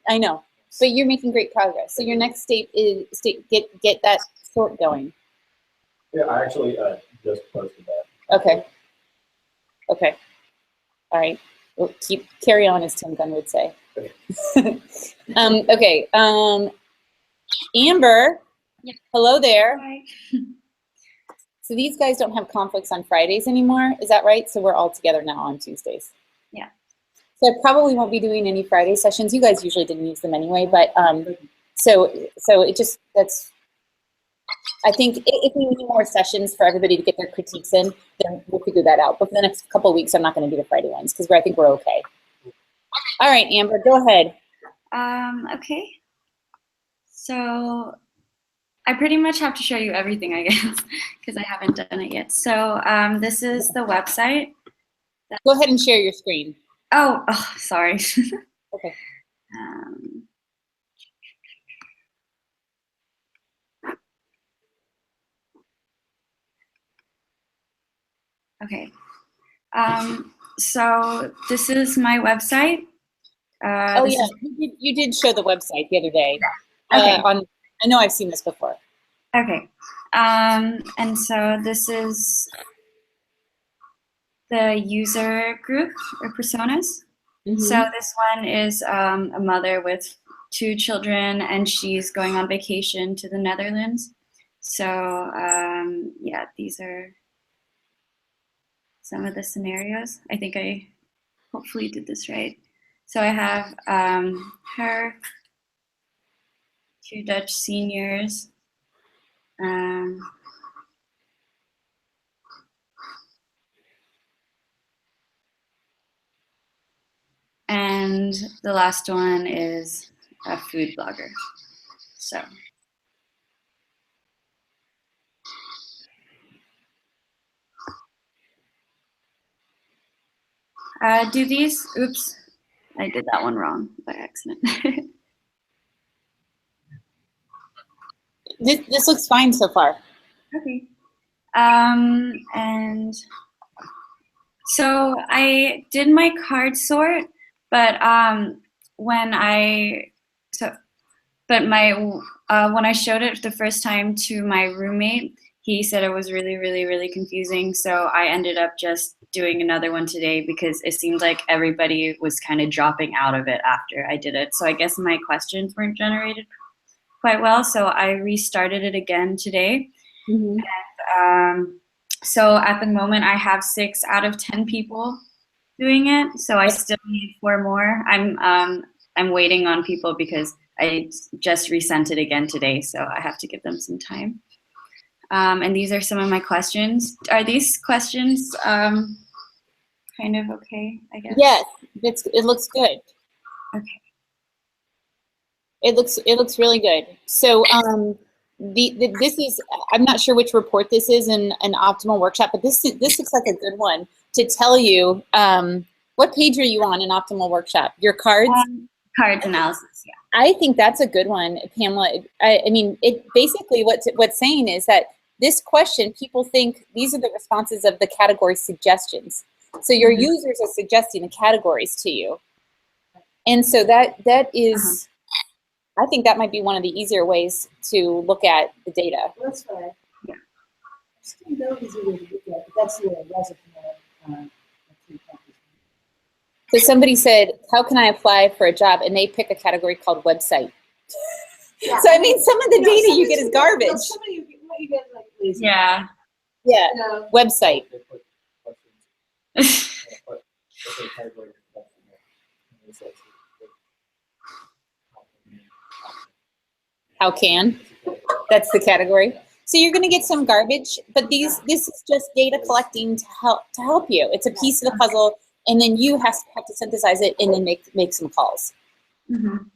I know, but you're making great progress. So your next step is get that sort going. Yeah, I actually just posted that. Okay. Okay. All right. We'll carry on, as Tim Gunn would say. Okay. Amber. Yep. Hello there. Hi. So these guys don't have conflicts on Fridays anymore, is that right? So we're all together now on Tuesdays. Yeah. So I probably won't be doing any Friday sessions. You guys usually didn't use them anyway, but so it just, I think if we need more sessions for everybody to get their critiques in, then we'll figure that out. But for the next couple of weeks, I'm not going to do the Friday ones because I think we're okay. All right, Amber, go ahead. Okay. So I pretty much have to show you everything, I guess, because I haven't done it yet. So this is the website. Go ahead and share your screen. Oh, sorry. Okay. Okay. So this is my website. Oh yeah, you did show the website the other day. Okay. I know I've seen this before. Okay. And so this is the user group or personas. Mm-hmm. So this one is a mother with 2 children, and she's going on vacation to the Netherlands. So yeah, these are some of the scenarios. I think I hopefully did this right. So I have her, 2 Dutch seniors, And the last one is a food blogger. So. Do these, oops, I did that one wrong by accident. This looks fine so far. Okay. And so I did my card sort, but when I showed it the first time to my roommate, he said it was really, really, really confusing. So I ended up just doing another one today because it seemed like everybody was kind of dropping out of it after I did it. So I guess my questions weren't generated quite well. So I restarted it again today. Mhm. So at the moment I have 6 out of 10 people doing it. So I still need 4 more. I'm waiting on people because I just resent it again today, so I have to give them some time. And these are some of my questions. Are these questions kind of okay, I guess? Yes, it looks good. Okay. It looks really good. So this is, I'm not sure which report this is in an optimal workshop, but this looks like a good one to tell you. What page are you on in optimal workshop? Your cards? Cards analysis, yeah. I think that's a good one, Pamela. I mean, it basically what's saying is that this question, people think these are the responses of the category suggestions. So your users are suggesting the categories to you. And so that is, I think that might be one of the easier ways to look at the data. Well, that's fine. Yeah. I still know easy way to look at it, but that's the way it was. So somebody said, how can I apply for a job? And they pick a category called website. Yeah. So I mean, some of the data you get is garbage. Some of you get like lazy. Yeah. Yeah, You know, website. They put questions. They put category of questions there. And it says, How can? That's the category. So you're going to get some garbage, but this is just data collecting to help you. It's a piece of the puzzle, and then you have to synthesize it and then make some calls.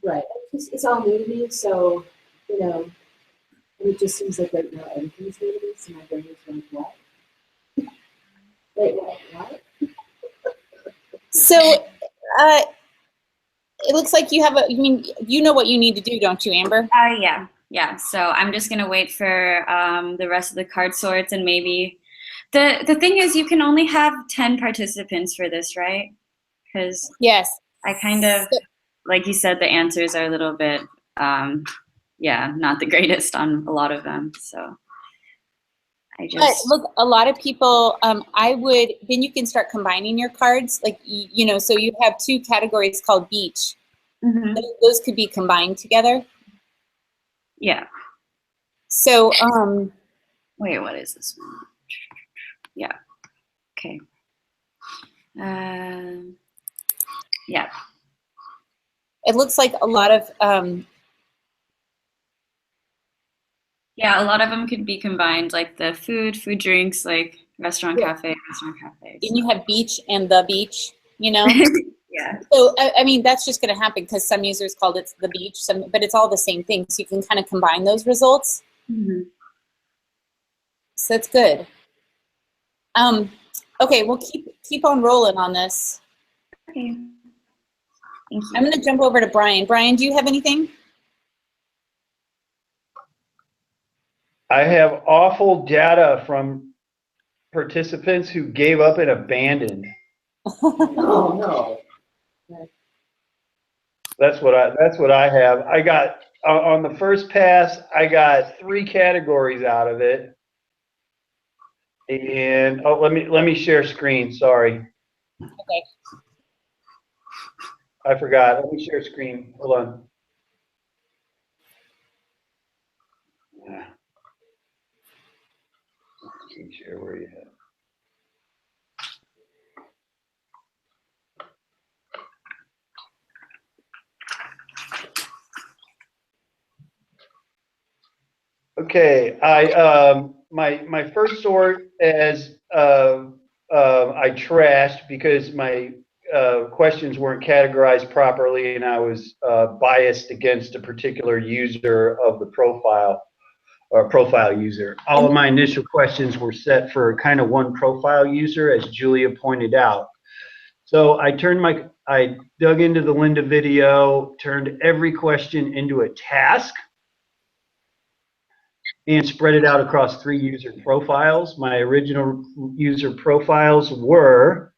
right. It's all new to me, so, you know, and it just seems like right now everything's new to me, so my brain is like, what? Wait, what? So it looks like you have you know what you need to do, don't you, Amber? Yeah. So I'm just gonna wait for the rest of the card sorts, and maybe the thing is you can only have 10 participants for this, right? Because Yes. I kind of, like you said, the answers are a little bit not the greatest on a lot of them. So I But just look, a lot of people, then you can start combining your cards. Like, you know, so you have 2 categories called beach. Those could be combined together. yeah. So, Wait, what is this one? Yeah. Okay. Yeah. it looks like a lot of, Yeah, a lot of them could be combined, like the food, drinks, like restaurant, Yeah. cafe. and you have beach and the beach, you know? Yeah. So, I mean, that's just going to happen because some users called it the beach, but it's all the same thing. So you can kind of combine those results. So that's good. Okay, we'll keep on rolling on this. Okay. Thank you. I'm going to jump over to Brian. Brian, do you have anything? I have awful data from participants who gave up and abandoned. Oh, no. That's what I have. I got on the first pass, I got 3 categories out of it. And let me share screen. Sorry. Okay. I forgot. Let me share screen. Hold on. Screen share. Where are you at? Okay, my first sort is I trashed because my questions weren't categorized properly, and I was biased against a particular user of the profile or profile user. All of my initial questions were set for kind of one profile user, as Julia pointed out. So I dug into the Linda video, turned every question into a task, and spread it out across 3 user profiles. My original user profiles were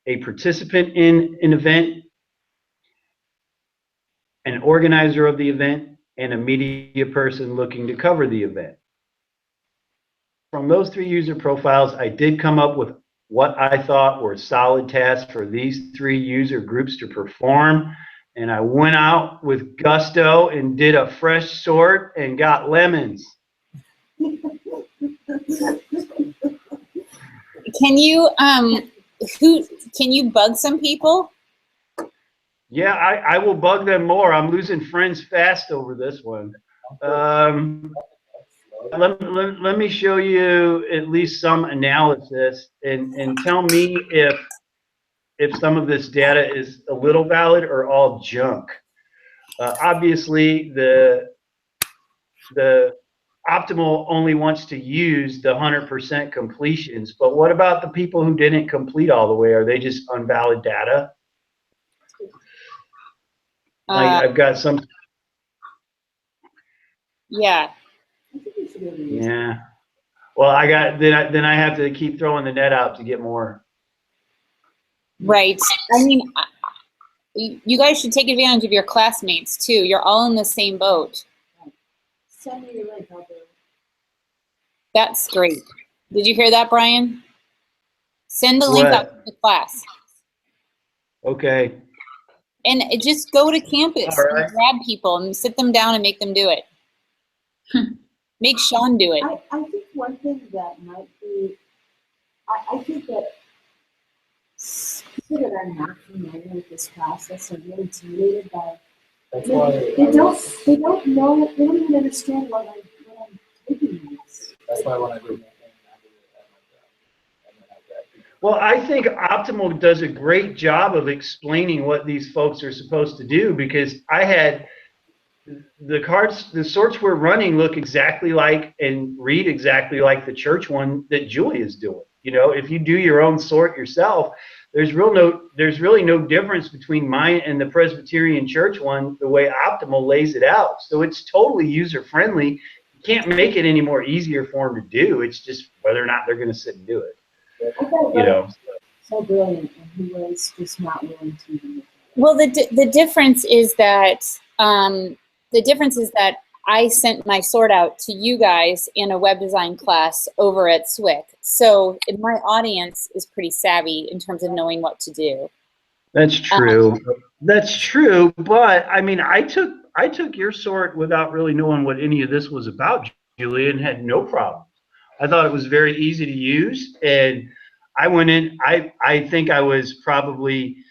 a participant in an event, an organizer of the event, and a media person looking to cover the event. From those 3 user profiles, I did come up with what I thought were solid tasks for these 3 user groups to perform. And I went out with gusto and did a fresh sort and got lemons. Can you can you bug some people? Yeah, I will bug them more. I'm losing friends fast over this one. Let me show you at least some analysis and tell me if some of this data is a little valid or all junk. Obviously, the optimal only wants to use the 100% completions, but what about the people who didn't complete all the way? Are they just unvalid data? I've got some. Yeah. Yeah. Well, then I have to keep throwing the net out to get more. Right. I mean, you guys should take advantage of your classmates too. You're all in the same boat. Send me your link, I'll do it. That's great. Did you hear that, Brian? Send the link out to the class. Okay. And just go to campus All right. and grab people and sit them down and make them do it. Make Sean do it. I think one thing that might be, I think that people that are not familiar with this process are really intimidated by. That's They why don't know. They don't even understand what I'm taking this. that's why when I did my thing, I did it at my job. Well, I think Optimal does a great job of explaining what these folks are supposed to do, because I had the sorts we're running look exactly like and read exactly like the church one that Julia's doing. You know, if you do your own sort yourself, there's really no difference between mine and the Presbyterian church one, the way Optimal lays it out. So it's totally user friendly. You can't make it any more easier for them to do. It's just whether or not they're going to sit and do it. You know. So brilliant, and he was just not willing to even. Well, the difference is that I sent my sort out to you guys in a web design class over at SWIC. So my audience is pretty savvy in terms of knowing what to do. That's true. That's true. But I mean, I took your sort without really knowing what any of this was about, Julia, and had no problem. I thought it was very easy to use, and I went in. I think I was probably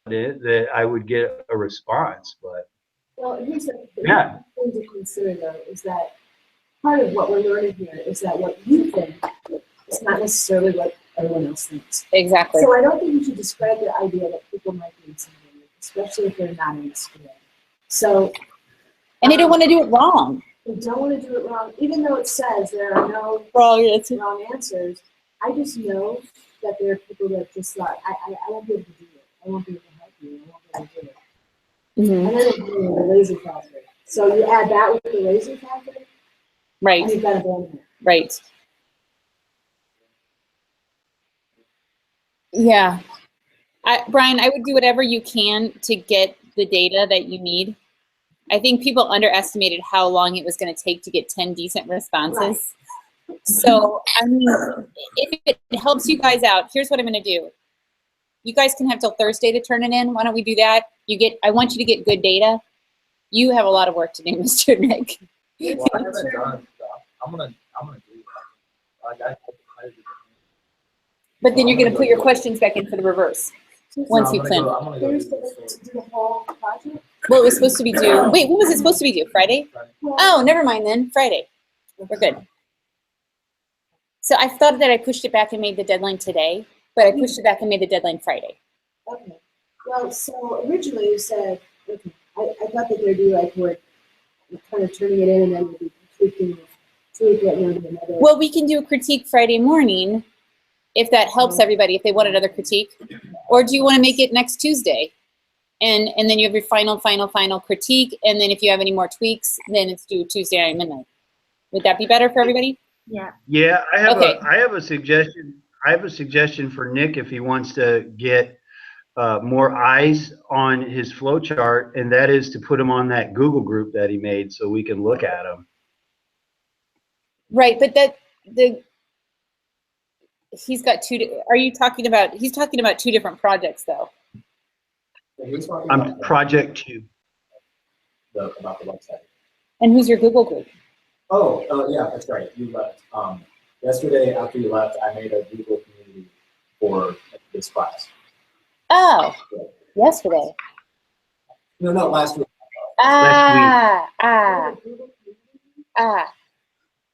that I would get a response, but Well, here's the yeah. thing to consider, though, is that part of what we're learning here is that what you think is not necessarily what everyone else thinks. Exactly. So I don't think you should describe the idea that people might be intimidated, especially if they're not in the school. So. And they don't want to do it wrong. They don't want to do it wrong, even though it says there are no wrong answers. I just know that there are people that just thought, I won't be able to do it. I won't be able to help you. I won't be able to do it. Mm-hmm. And then it's the lazy factor. So you add that with the lazy factor, Right. and you've got a blame. Right. Yeah. Brian, I would do whatever you can to get the data that you need. I think people underestimated how long it was going to take to get 10 decent responses. Right. So, I mean, if it helps you guys out, here's what I'm going to do. You guys can have till Thursday to turn it in. Why don't we do that? I want you to get good data. You have a lot of work to do, Mr. Nick. Well, I haven't done stuff. I'm gonna do that. But then you're going to put your questions back in for the reverse once you plan. I'm gonna go do the whole project. Well, it was supposed to be due. Wait, when was it supposed to be due? Friday? Oh, never mind then. Friday. We're good. So I thought that I pushed it back and made the deadline today, but I pushed it back and made the deadline Friday. Okay. Well, so originally you said, okay, I thought that there'd be like we're kind of turning it in and then we'll be tweak it and then another. Well, we can do a critique Friday morning if that helps everybody, if they want another critique. Or do you want to make it next Tuesday? And then you have your final critique. And then if you have any more tweaks, then it's due Tuesday night at midnight. Would that be better for everybody? Yeah. Yeah, Okay. I have a suggestion. I have a suggestion for Nick if he wants to get more eyes on his flow chart, and that is to put him on that Google group that he made so we can look at him. Right, but he's got two. Are you talking about? He's talking about two different projects, though. I'm project 2. About the website. And who's your Google group? Oh, yeah, that's right. You left. Yesterday after you left, I made a Google community for this class. Oh, yesterday. No, last week. Ah.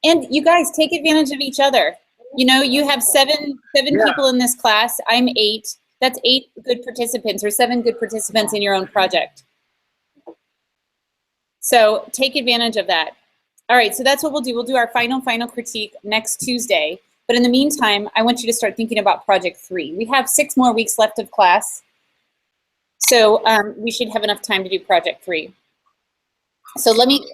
And you guys take advantage of each other. You know, you have seven people in this class. I'm 8. That's 8 good participants or 7 good participants in your own project. So take advantage of that. All right, so that's what we'll do. We'll do our final critique next Tuesday. But in the meantime, I want you to start thinking about project 3. We have 6 more weeks left of class. So we should have enough time to do project 3. So let me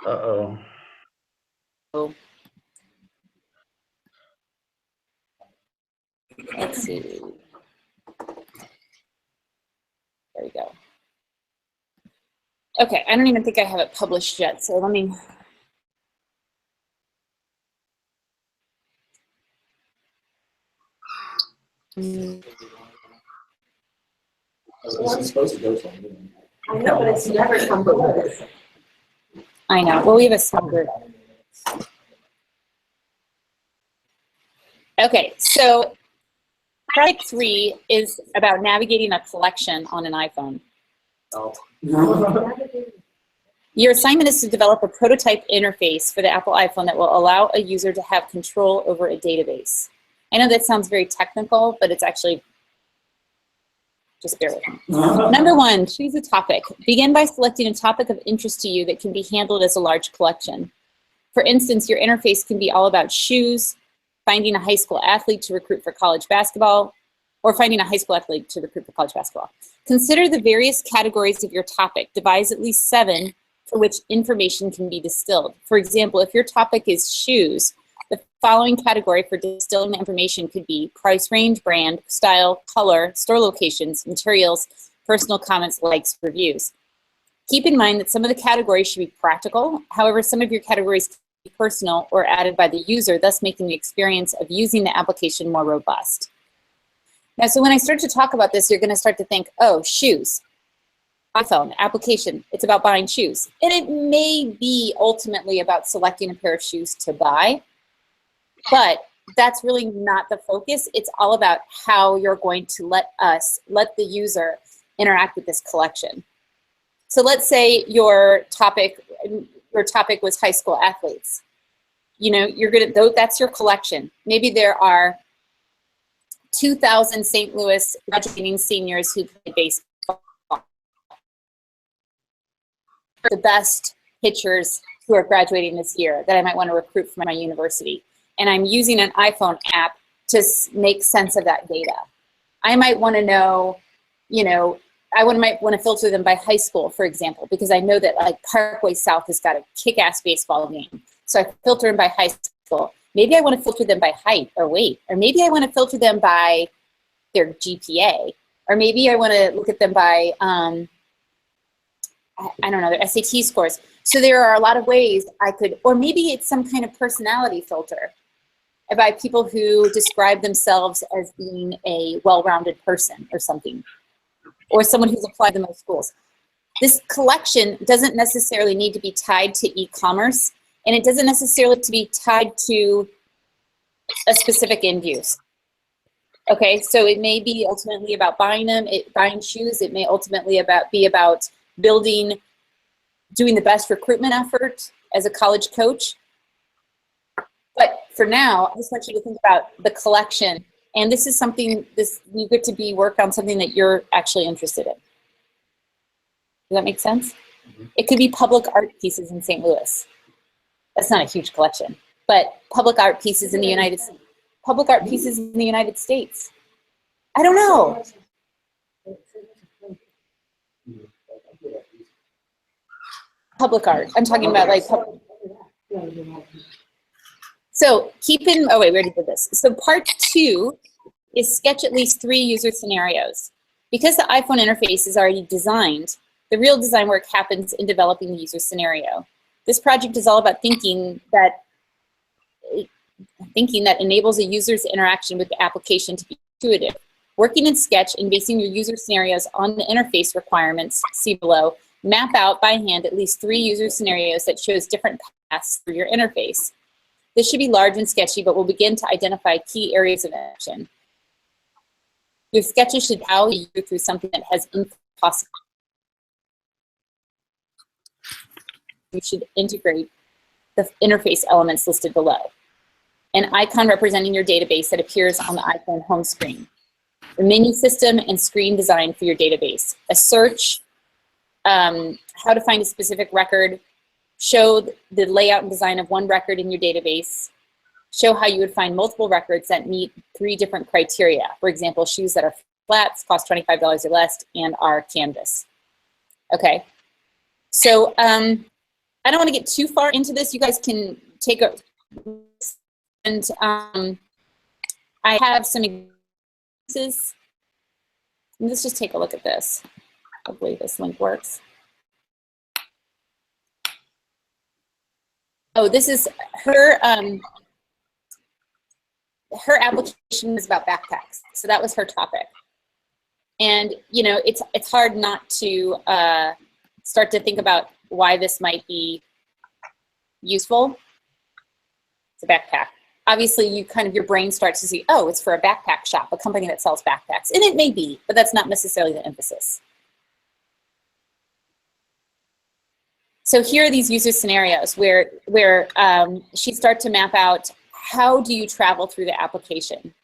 Uh-oh. Let's see. There we go. Okay, I don't even think I have it published yet, so let me. This is supposed to go to me. I know, but it's never come close. I know. Well, we have a small group. Okay, so project 3 is about navigating a collection on an iPhone. Oh. Your assignment is to develop a prototype interface for the Apple iPhone that will allow a user to have control over a database. I know that sounds very technical, but it's actually, just bear with me. Number 1, choose a topic. Begin by selecting a topic of interest to you that can be handled as a large collection. For instance, your interface can be all about shoes, finding a high school athlete to recruit for college basketball, or finding a high school athlete to recruit for college basketball. Consider the various categories of your topic. Devise at least 7 for which information can be distilled. For example, if your topic is shoes, the following category for distilling the information could be price range, brand, style, color, store locations, materials, personal comments, likes, reviews. Keep in mind that some of the categories should be practical. However, some of your categories can be personal or added by the user, thus making the experience of using the application more robust. Now, so when I start to talk about this, you're going to start to think, oh, shoes, iPhone, application, it's about buying shoes. And it may be ultimately about selecting a pair of shoes to buy, but that's really not the focus. It's all about how you're going to let the user interact with this collection. So let's say your topic was high school athletes. You know, that's your collection. Maybe there are 2,000 St. Louis graduating seniors who play baseball. The best pitchers who are graduating this year that I might want to recruit from my university. And I'm using an iPhone app to make sense of that data. I might want to know, might want to filter them by high school, for example, because I know that like Parkway South has got a kick-ass baseball game. So I filter them by high school. Maybe I want to filter them by height or weight, or maybe I want to filter them by their GPA, or maybe I want to look at them by, I don't know, their SAT scores. So there are a lot of ways I could, or maybe it's some kind of personality filter by people who describe themselves as being a well-rounded person or something, or someone who's applied to most schools. This collection doesn't necessarily need to be tied to e-commerce, and it doesn't necessarily to be tied to a specific end use. Okay, so it may be ultimately about buying shoes. It may ultimately be about doing the best recruitment effort as a college coach. But for now, I just want you to think about the collection. And this is something, you get to work on something that you're actually interested in. Does that make sense? Mm-hmm. It could be public art pieces in St. Louis. That's not a huge collection, but public art pieces in the United States. I don't know. Public art. I'm talking about like public. So oh wait, we already did this. So part 2 is sketch at least 3 user scenarios. Because the iPhone interface is already designed, the real design work happens in developing the user scenario. This project is all about thinking that enables a user's interaction with the application to be intuitive. Working in Sketch and basing your user scenarios on the interface requirements, see below, map out by hand at least 3 user scenarios that shows different paths for your interface. This should be large and sketchy, but we'll begin to identify key areas of action. Your sketches should allow you through something that has impossible. You should integrate the interface elements listed below. An icon representing your database that appears on the iPhone home screen. The menu system and screen design for your database. A search, how to find a specific record, show the layout and design of one record in your database, show how you would find multiple records that meet 3 different criteria. For example, shoes that are flats, cost $25 or less, and are canvas. Okay, so I don't want to get too far into this. You guys can take a, and I have some examples. Let's just take a look at this. Hopefully this link works. Oh, this is her, her application is about backpacks. So that was her topic. And, you know, it's hard not to start to think about why this might be useful. It's a backpack. Obviously, your brain starts to see, oh, it's for a backpack shop, a company that sells backpacks. And it may be, but that's not necessarily the emphasis. So here are these user scenarios where she starts to map out how do you travel through the application.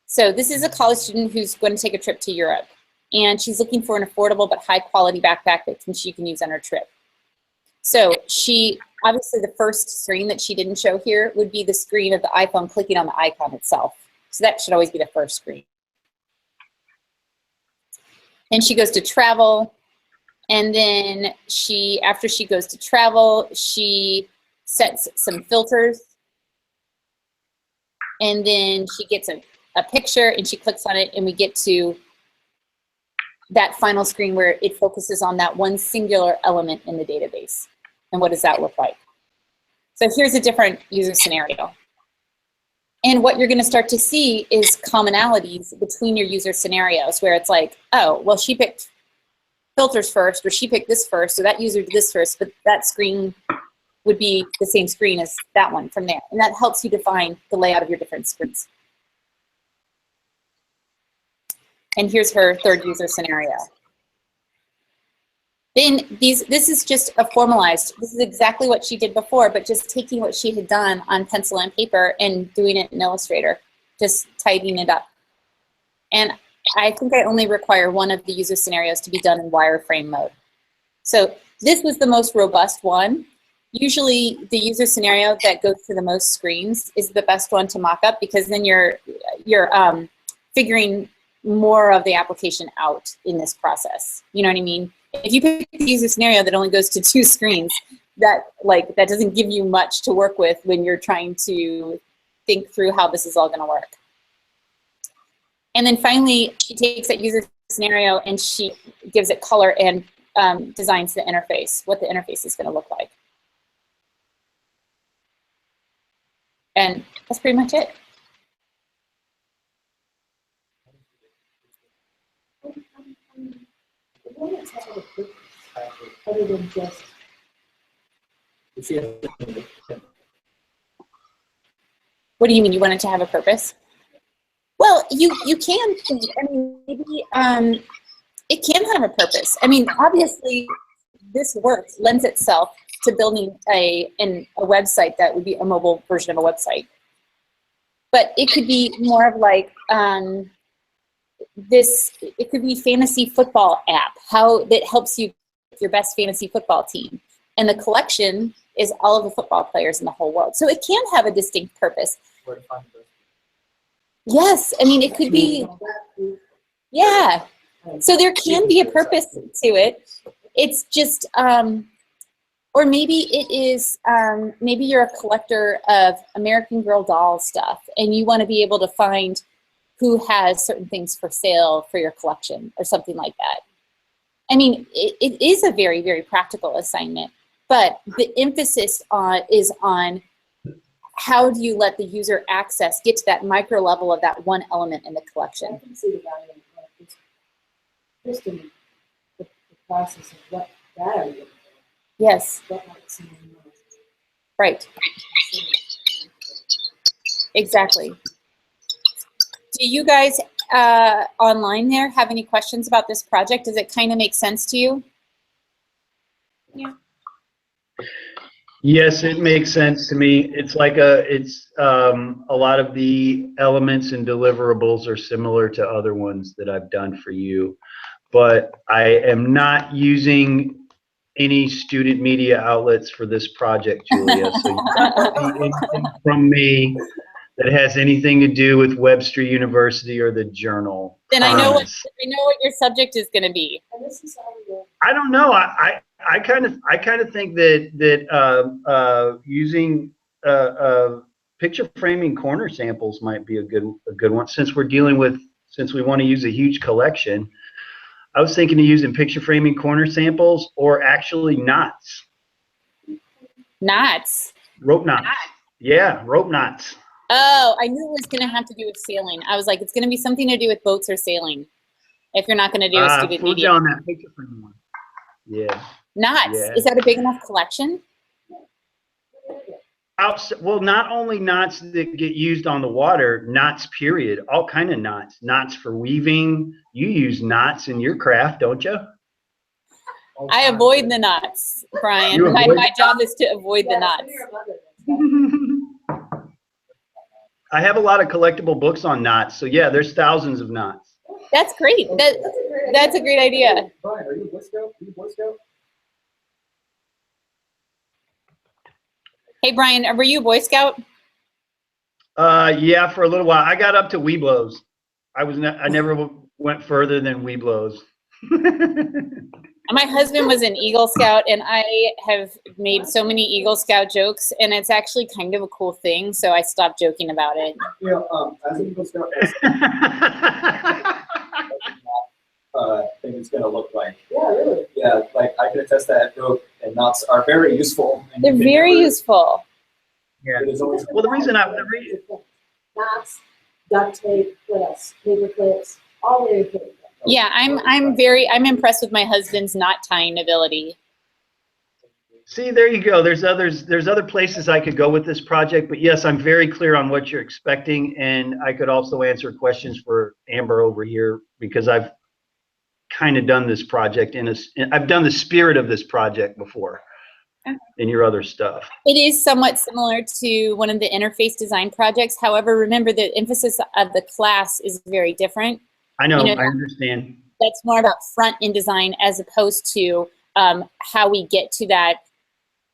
So this is a college student who's going to take a trip to Europe, and she's looking for an affordable but high quality backpack that she can use on her trip. So obviously the first screen that she didn't show here would be the screen of the iPhone clicking on the icon itself. So that should always be the first screen. And she goes to travel. And then after she goes to travel, she sets some filters. And then she gets a picture and she clicks on it, and we get to that final screen where it focuses on that one singular element in the database. And what does that look like? So here's a different user scenario. And what you're going to start to see is commonalities between your user scenarios where it's like, oh, well, she picked filters first, or she picked this first, so that user did this first, but that screen would be the same screen as that one from there. And that helps you define the layout of your different screens. And here's her third user scenario. Then this is just a formalized, this is exactly what she did before, but just taking what she had done on pencil and paper and doing it in Illustrator, just tidying it up. And I think I only require one of the user scenarios to be done in wireframe mode. So this was the most robust one. Usually the user scenario that goes to the most screens is the best one to mock up, because then you're figuring more of the application out in this process. You know what I mean? If you pick the user scenario that only goes to 2 screens, that doesn't give you much to work with when you're trying to think through how this is all going to work. And then finally, she takes that user scenario and she gives it color and designs the interface, what the interface is going to look like. And that's pretty much it. Other than just What do you mean? You want it to have a purpose? Well, you can. I mean, maybe it can have a purpose. I mean, obviously, this work lends itself to building a website that would be a mobile version of a website. But it could be more of like it could be fantasy football app, how that helps you with your best fantasy football team. And the collection is all of the football players in the whole world. So it can have a distinct purpose. Where to find those? Yes, I mean, it could be, yeah. So there can be a purpose to it. It's just, or maybe it is, maybe you're a collector of American Girl doll stuff and you want to be able to find who has certain things for sale for your collection or something like that. I mean, it is a very, very practical assignment, but the emphasis is on how do you let the user get to that micro level of that one element in the collection. I can see the value of just in the process of what data you're looking for. Yes, What might someone know? right, exactly. Do you guys online there have any questions about this project? Does it kind of make sense to you? Yes, it makes sense to me. It's like a lot of the elements and deliverables are similar to other ones that I've done for you, but I am not using any student media outlets for this project, Julia. So you don't see anything from me that has anything to do with Webster University or the Journal. Then I know what Promise. your subject is going to be. And this is how we go. I don't know. I kind of think that using picture framing corner samples might be a good one since we want to use a huge collection. I was thinking of using picture framing corner samples or actually knots. Knots. Rope knots. Yeah, rope knots. Oh, I knew it was going to have to do with sailing. I was like, it's going to be something to do with boats or sailing. If you're not going to do a student media. On that picture framing one. Yeah. Knots. Yeah. Is that a big enough collection? Well, not only knots that get used on the water, knots period, all kind of knots. Knots for weaving. You use knots in your craft, don't you? I avoid the knots, Brian. You avoid My job is to avoid the knots. I have a lot of collectible books on knots, so yeah, there's thousands of knots. That's great. That's a great idea. Brian, are you a Boy Scout? Are you a Boy Scout? Hey, Brian, were you a Boy Scout? Yeah, for a little while. I got up to Weeblos. I never went further than Weeblos. My husband was an Eagle Scout, and I have made so many Eagle Scout jokes, and it's actually kind of a cool thing, so I stopped joking about it. You know, as an Eagle Scout, thing it's going to look like. Yeah, really. Yeah, like I can attest that rope and knots are very useful. And They're very useful. Yeah. It is always Well, the reason Knots, duct tape, what else? Paper clips, all very good. Yeah, I'm impressed with my husband's knot tying ability. See, there you go. There's other places I could go with this project, but yes, I'm very clear on what you're expecting, and I could also answer questions for Amber over here because I've kind of done this project I've done the spirit of this project before in your other stuff. It is somewhat similar to one of the interface design projects. However, remember the emphasis of the class is very different. I know, You know, I understand. That's more about front end design as opposed to how we get to that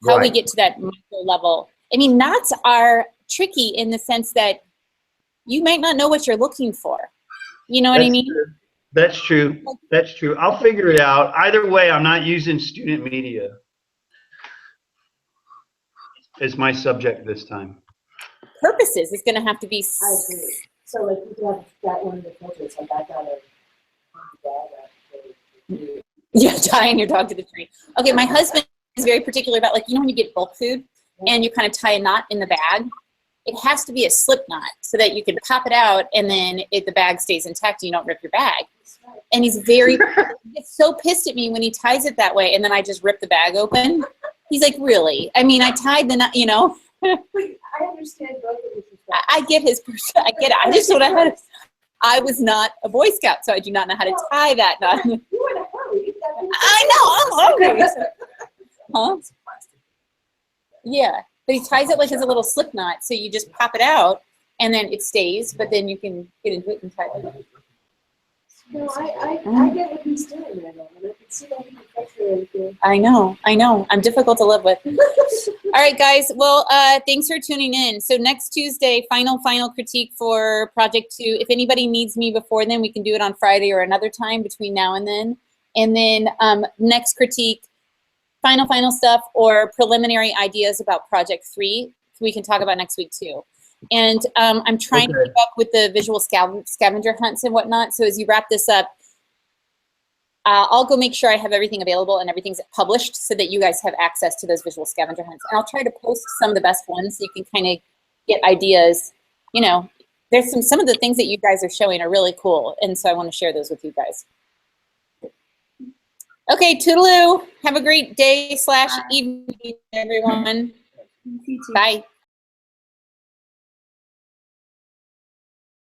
micro level. I mean, knots are tricky in the sense that you might not know what you're looking for. You know what I mean? True. That's true. That's true. I'll figure it out. Either way, I'm not using student media as my subject this time. Purposes is going to have to be. I agree. So like you can have that one of the filters, like I got a Yeah, tying your dog to the tree. Okay, my husband is very particular about, like, you know when you get bulk food and you kind of tie a knot in the bag? It has to be a slip knot so that you can pop it out and then the bag stays intact and you don't rip your bag. And he gets so pissed at me when he ties it that way and then I just rip the bag open. He's like, really? I mean, I tied the knot, you know? Wait, I understand both of these. I get his person. I get it. I just don't know how to. I was not a Boy Scout, so I do not know how to tie that knot. You were in a hurry. I know. I'm hungry. Huh? Yeah, but he ties it like as a little slip knot, so you just pop it out, and then it stays, but then you can get into it and tie it up. No, I get what he's doing there, though, and I can see that he can frustrate you. I know. I'm difficult to live with. All right, guys. Well, thanks for tuning in. So next Tuesday, final critique for Project 2. If anybody needs me before then, we can do it on Friday or another time between now and then. And then next critique, final stuff or preliminary ideas about Project 3, we can talk about next week too. And I'm trying to keep up with the visual scavenger hunts and whatnot. So as you wrap this up, I'll go make sure I have everything available and everything's published so that you guys have access to those visual scavenger hunts. And I'll try to post some of the best ones so you can kind of get ideas. You know, there's some of the things that you guys are showing are really cool. And so I want to share those with you guys. Okay, toodaloo. Have a great day / evening, everyone. You too. Bye.